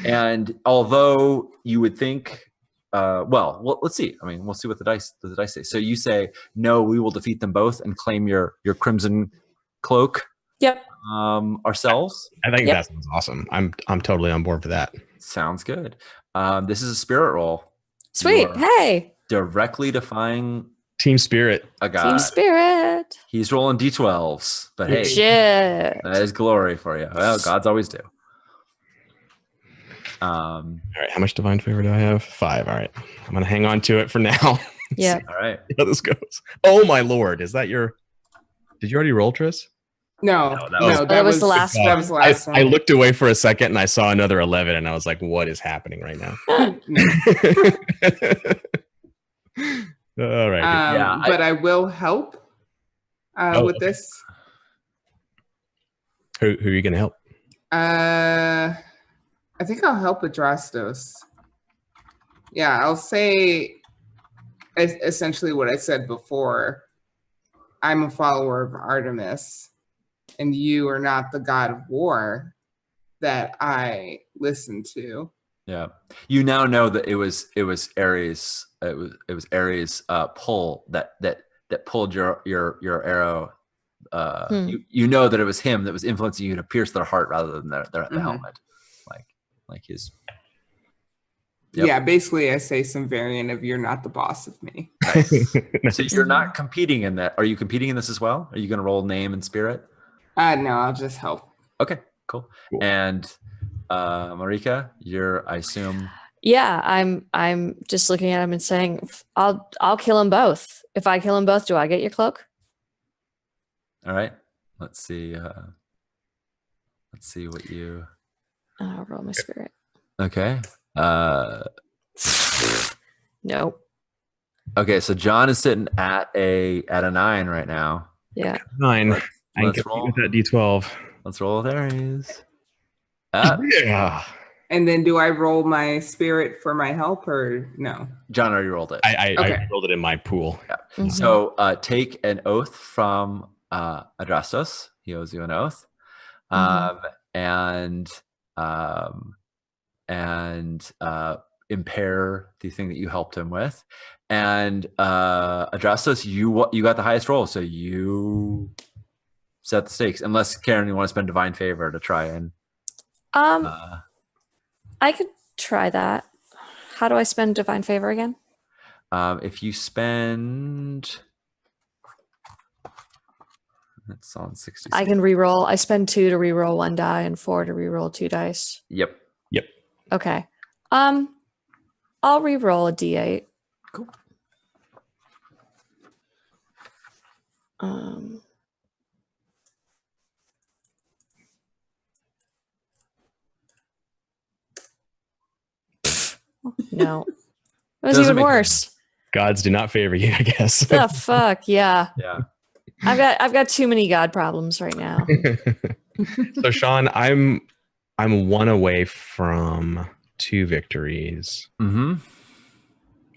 And although you would think, well, let's see. I mean, we'll see what the dice say. So you say, no, we will defeat them both and claim your crimson cloak. Yep. Ourselves. I think that sounds awesome. I'm totally on board for that. Sounds good. This is a spirit roll. Sweet. Hey. Directly defying team spirit. A god. Team spirit. He's rolling d12s, but hey, shit. That is glory for you. Well, gods always do. All right, how much divine favor do I have? 5. All right, I'm gonna hang on to it for now. Yeah. All right. See how this goes. Oh my lord, is that your? Did you already roll, Tris? No, that was the last one. That was the last one. I looked away for a second and I saw another 11, and I was like, "What is happening right now?" All right. But I will help with this. Who are you gonna help? I think I'll help Adrastos. Yeah, I'll say essentially what I said before. I'm a follower of Artemis, and you are not the god of war that I listen to. Yeah, you now know that it was Ares. It was Ares' pull that pulled your arrow. You know that it was him that was influencing you to pierce their heart rather than the helmet. Like his. Yep. Yeah, basically, I say some variant of "You're not the boss of me." Nice. So you're not competing in that. Are you competing in this as well? Are you going to roll name and spirit? No, I'll just help. Okay, cool. And Marika, I assume. Yeah, I'm just looking at him and saying, I'll kill them both. If I kill them both, do I get your cloak? All right. Let's see. What you. I'll roll my spirit. Okay. Nope. Okay, so John is sitting at a 9 right now. Yeah. 9. Let's roll with that d12. Let's roll with Aries. Yeah. And then do I roll my spirit for my help or no? John already rolled it. I rolled it in my pool. Yeah. Mm-hmm. So take an oath from Adrastos. He owes you an oath. And impair the thing that you helped him with. And Adrastos, you got the highest roll, so you set the stakes. Unless Karen, you want to spend divine favor to try and. I could try that. How do I spend divine favor again? If you spend. It's on 60. I can re-roll. I spend 2 to re-roll 1 die and 4 to re-roll 2 dice. Yep. Okay. I'll re-roll a d8. Cool. No. It was Doesn't even make worse. Gods do not favor you, I guess. The fuck, yeah. Yeah. I've got too many god problems right now. So Sean, I'm 1 away from 2 victories. Mm-hmm.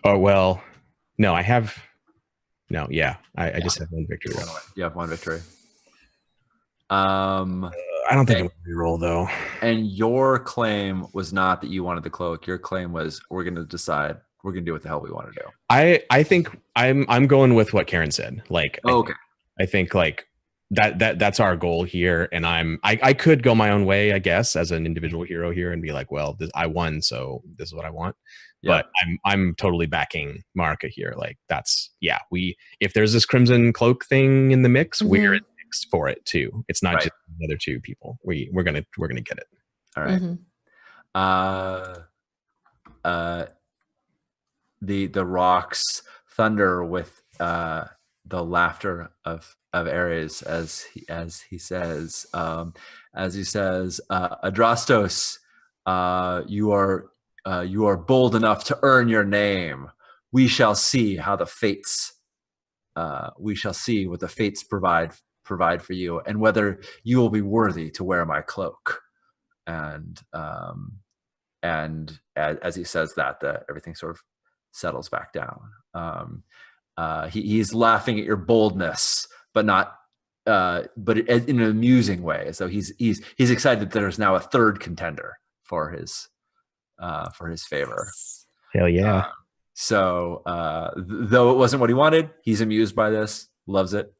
Oh well, no, I have. No, yeah, I just have 1 victory. You have 1 victory. I don't think I'm gonna re-roll though. And your claim was not that you wanted the cloak. Your claim was we're going to decide. We're going to do what the hell we want to do. I think I'm going with what Karen said. Like, Okay. I think like that's our goal here, and I could go my own way, I guess, as an individual hero here, and be like, well, I won, so this is what I want. Yeah. But I'm totally backing Marika here. Like, that's if there's this Crimson Cloak thing in the mix, we're in the mix for it too. It's not just the other 2 people. We're gonna get it. All right. The rocks thunder with the laughter of Ares as he says Adrastos, you are bold enough to earn your name. We shall see how the fates we shall see what the fates provide for you, and whether you will be worthy to wear my cloak. And as he says that, everything sort of settles back down. He's laughing at your boldness, but not, but in an amusing way. So he's excited that there's now a 3rd contender for his favor. Hell yeah! Though it wasn't what he wanted, he's amused by this, loves it,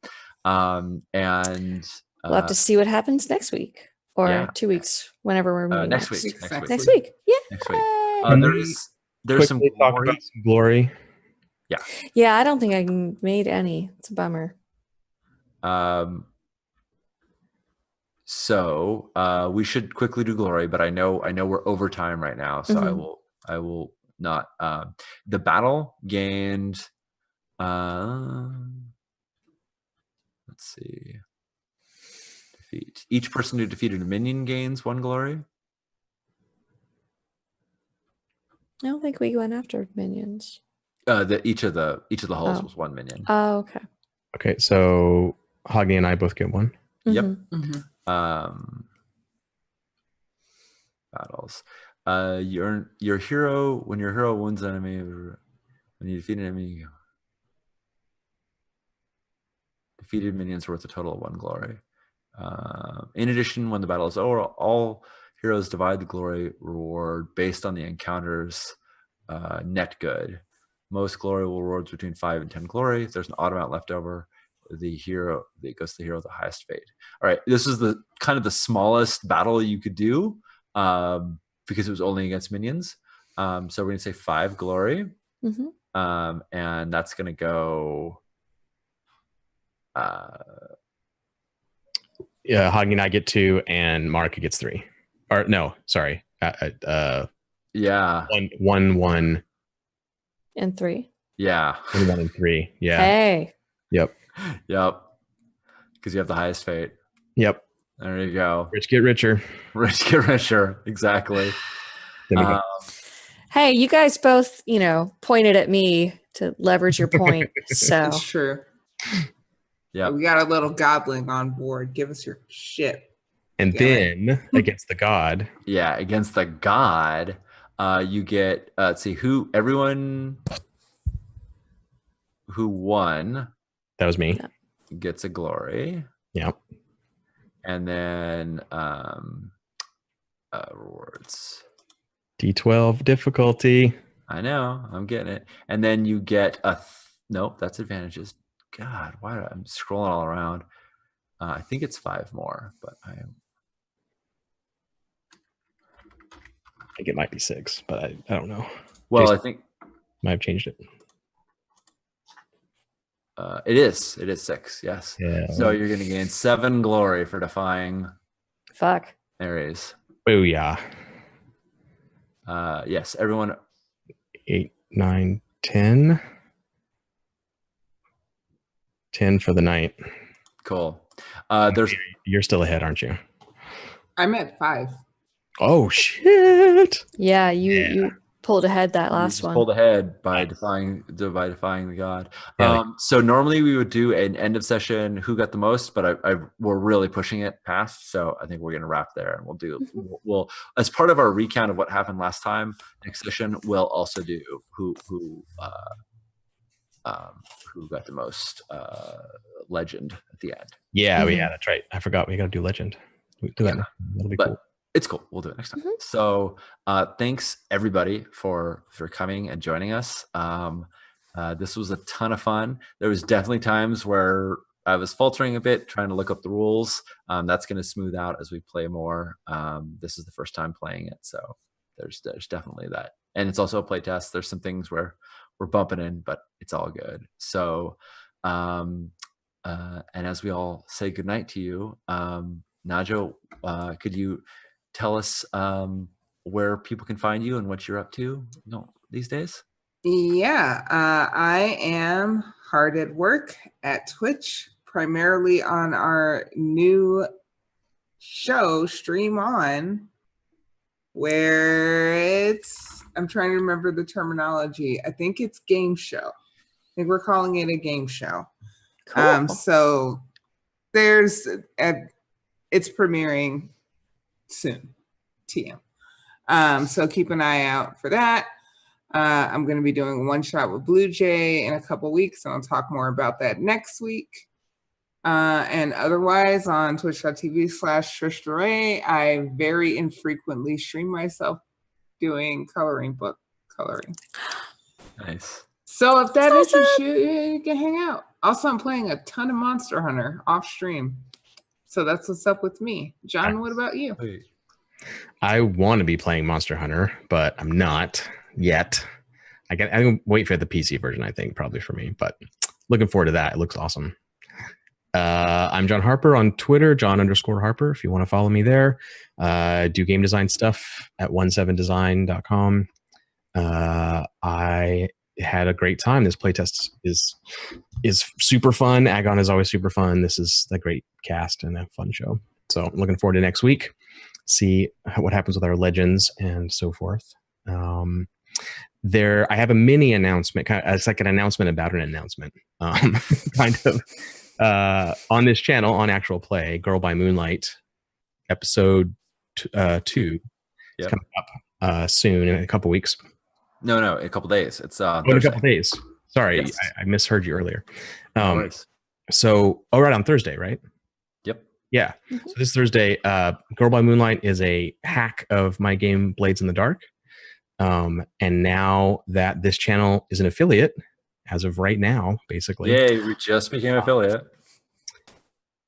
and we'll have to see what happens next week or 2 weeks, whenever we're meeting next week. Next week. Yeah. Next week. There's some glory. Yeah, I don't think I made any. It's a bummer. So we should quickly do glory, but I know we're over time right now, so I will not. The battle gained. Let's see. Defeat. Each person who defeated a minion gains 1 glory. I don't think we went after minions. Each of the hulls was 1 minion. Oh, okay. Okay, so Hoggy and I both get 1. Yep. Battles. Your hero, when your hero wounds an enemy, when you defeat an enemy, defeated minions worth a total of 1 glory. In addition, when the battle is over, all heroes divide the glory reward based on the encounter's net good. Most glory rewards between 5 and 10 glory. If there's an odd amount left over, it goes to the hero with the highest fate. All right, this is the kind of the smallest battle you could do because it was only against minions. So we're going to say 5 glory, and that's going to go. Yeah, Hoggy and I get 2, and Marika gets 3. Or no, sorry. Yeah. 1 and 3. Yeah. 1 and 3. Yeah. Hey. Yep. Because you have the highest fate. Yep. There you go. Rich get richer. Rich get richer. Exactly. Hey, you guys both, pointed at me to leverage your point. So It's true. Yeah. We got a little goblin on board. Give us your shit. And then against the god. Yeah, against the god, you get let's see everyone who won. That was me. Gets a glory. Yep. And then rewards. D12 difficulty. I know, I'm getting it. And then you get nope, that's advantages. God, I'm scrolling all around. I think it's 5 more, but I think it might be 6, but I don't know. Well, Jason I think might have changed it. It is 6. Yes. Yeah. So you're gonna gain 7 glory for defying Fuck. Ares. Booyah. Yes, everyone. 8, 9, 10. 10 for the night. Cool. There's You're still ahead, aren't you? I'm at 5. Oh shit! Yeah, you pulled ahead that last one. pulled ahead by defying the god. Yeah. So normally we would do an end of session who got the most, but we're really pushing it past. So I think we're gonna wrap there, and we'll as part of our recount of what happened last time. Next session we'll also do who got the most legend at the end. Yeah, that's right. I forgot we got to do legend. We do that. That'll be cool. It's cool. We'll do it next time. So thanks everybody for coming and joining us. This was a ton of fun. There was definitely times where I was faltering a bit trying to look up the rules. That's going to smooth out as we play more. This is the first time playing it, so there's definitely that. And it's also a play test. There's some things where we're bumping in, but it's all good. So and as we all say goodnight to you, Najo, could you tell us where people can find you and what you're up to these days? Yeah, I am hard at work at Twitch, primarily on our new show, Stream On, where I'm trying to remember the terminology. I think it's game show. I think we're calling it a game show. Cool. So it's premiering soon, TM. So keep an eye out for that. I'm going to be doing One Shot with Blue Jay in a couple weeks, and I'll talk more about that next week. And otherwise on twitch.tv/TrishDeRay, I very infrequently stream myself doing book coloring. Nice. So if that interests you, you can hang out. Also, I'm playing a ton of Monster Hunter off stream. So that's what's up with me. John, what about you? I want to be playing Monster Hunter, but I'm not yet. I'm gonna wait for the PC version, I think, probably for me, but looking forward to that. It looks awesome. I'm John Harper on Twitter, John_Harper, if you want to follow me there. Do game design stuff at 17design.com. I had a great time. This playtest is super fun. Agon is always super fun. This is a great cast and a fun show. So I'm looking forward to next week. See what happens with our legends and so forth. I have a mini announcement. It's like an announcement about an announcement. Kind of on this channel on Actual Play, Girl by Moonlight, episode 2 is coming up soon in a couple weeks. No, in a couple days. It's in a couple days. Sorry, yes. I misheard you earlier. So, right on Thursday, right? Yep. Yeah. So this Thursday, Girl by Moonlight is a hack of my game Blades in the Dark. And now that this channel is an affiliate, as of right now, basically. Yay, we just became an affiliate.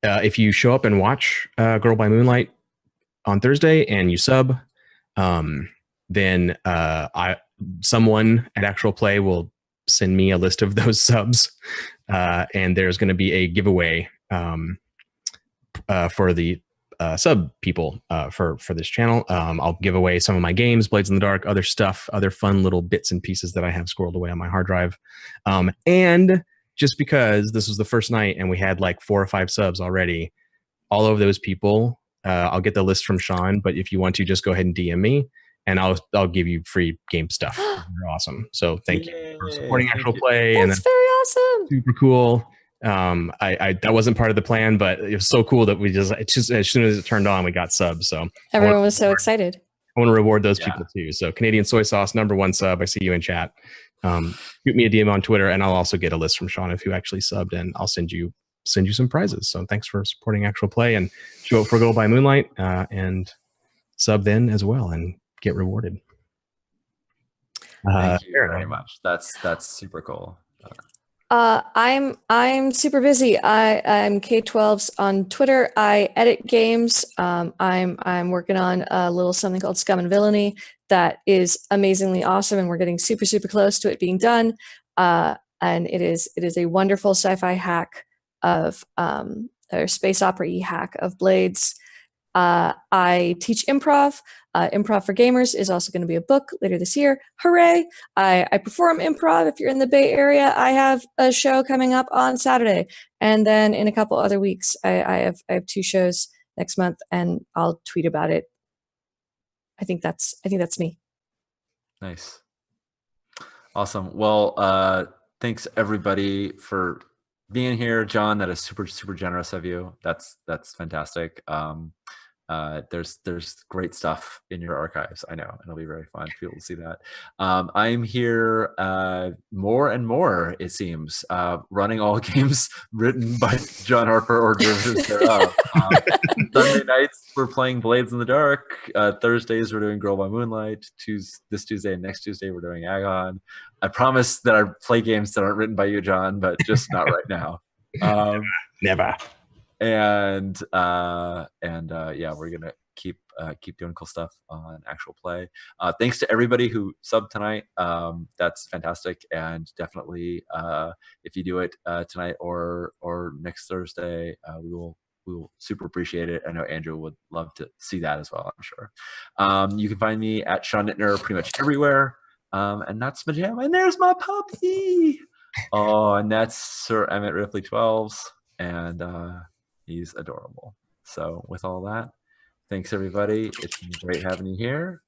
If you show up and watch Girl by Moonlight on Thursday and you sub, then someone at Actual Play will send me a list of those subs, and there's going to be a giveaway for the sub people for this channel. I'll give away some of my games, Blades in the Dark, other stuff, other fun little bits and pieces that I have squirreled away on my hard drive. And just because this was the first night and we had like 4 or 5 subs already, all of those people, I'll get the list from Sean, but if you want to, just go ahead and DM me and I'll give you free game stuff. You're awesome. So thank you for supporting Actual Play. That's very awesome. Super cool. I that wasn't part of the plan, but it was so cool that it's just as soon as it turned on, we got subs. So everyone was so excited. I want to reward those people too. So Canadian Soy Sauce, #1 sub. I see you in chat. Shoot me a DM on Twitter, and I'll also get a list from Sean if you actually subbed, and I'll send you some prizes. So thanks for supporting Actual Play, and show up for Go by Moonlight, and sub then as well, and get rewarded. Thank you very much. That's super cool. I'm super busy. I'm K12s on Twitter. I edit games. I'm working on a little something called Scum and Villainy that is amazingly awesome, and we're getting super close to it being done. and it is a wonderful sci-fi hack of or space opera-y hack of Blades. I teach improv. Improv for Gamers is also going to be a book later this year. Hooray! I perform improv. If you're in the Bay Area, I have a show coming up on Saturday, and then in a couple other weeks, I have 2 shows next month, and I'll tweet about it. I think that's me. Nice. Awesome. Well, thanks everybody for being here. John, that is super, super generous of you. That's fantastic. There's great stuff in your archives. I know, and it'll be very fun for people to see that. I'm here more and more, it seems, running all games written by John Harper or derivatives thereof. Sunday nights we're playing Blades in the Dark. Thursdays we're doing Girl by Moonlight. This Tuesday and next Tuesday we're doing Agon. I promise that I play games that aren't written by you, John, but just not right now. Never. And yeah, we're gonna keep doing cool stuff on actual play. Thanks to everybody who subbed tonight. That's fantastic, and definitely if you do it tonight or next Thursday, we will super appreciate it. I know Andrew would love to see that as well, I'm sure. You can find me at Sean Nittner pretty much everywhere, and that's my jam. And there's my puppy. Oh, and that's Sir Emmett Ripley 12s, and he's adorable. So with all that, thanks everybody. It's been great having you here,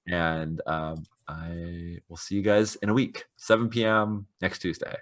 and I will see you guys in a week, 7 p.m. next Tuesday.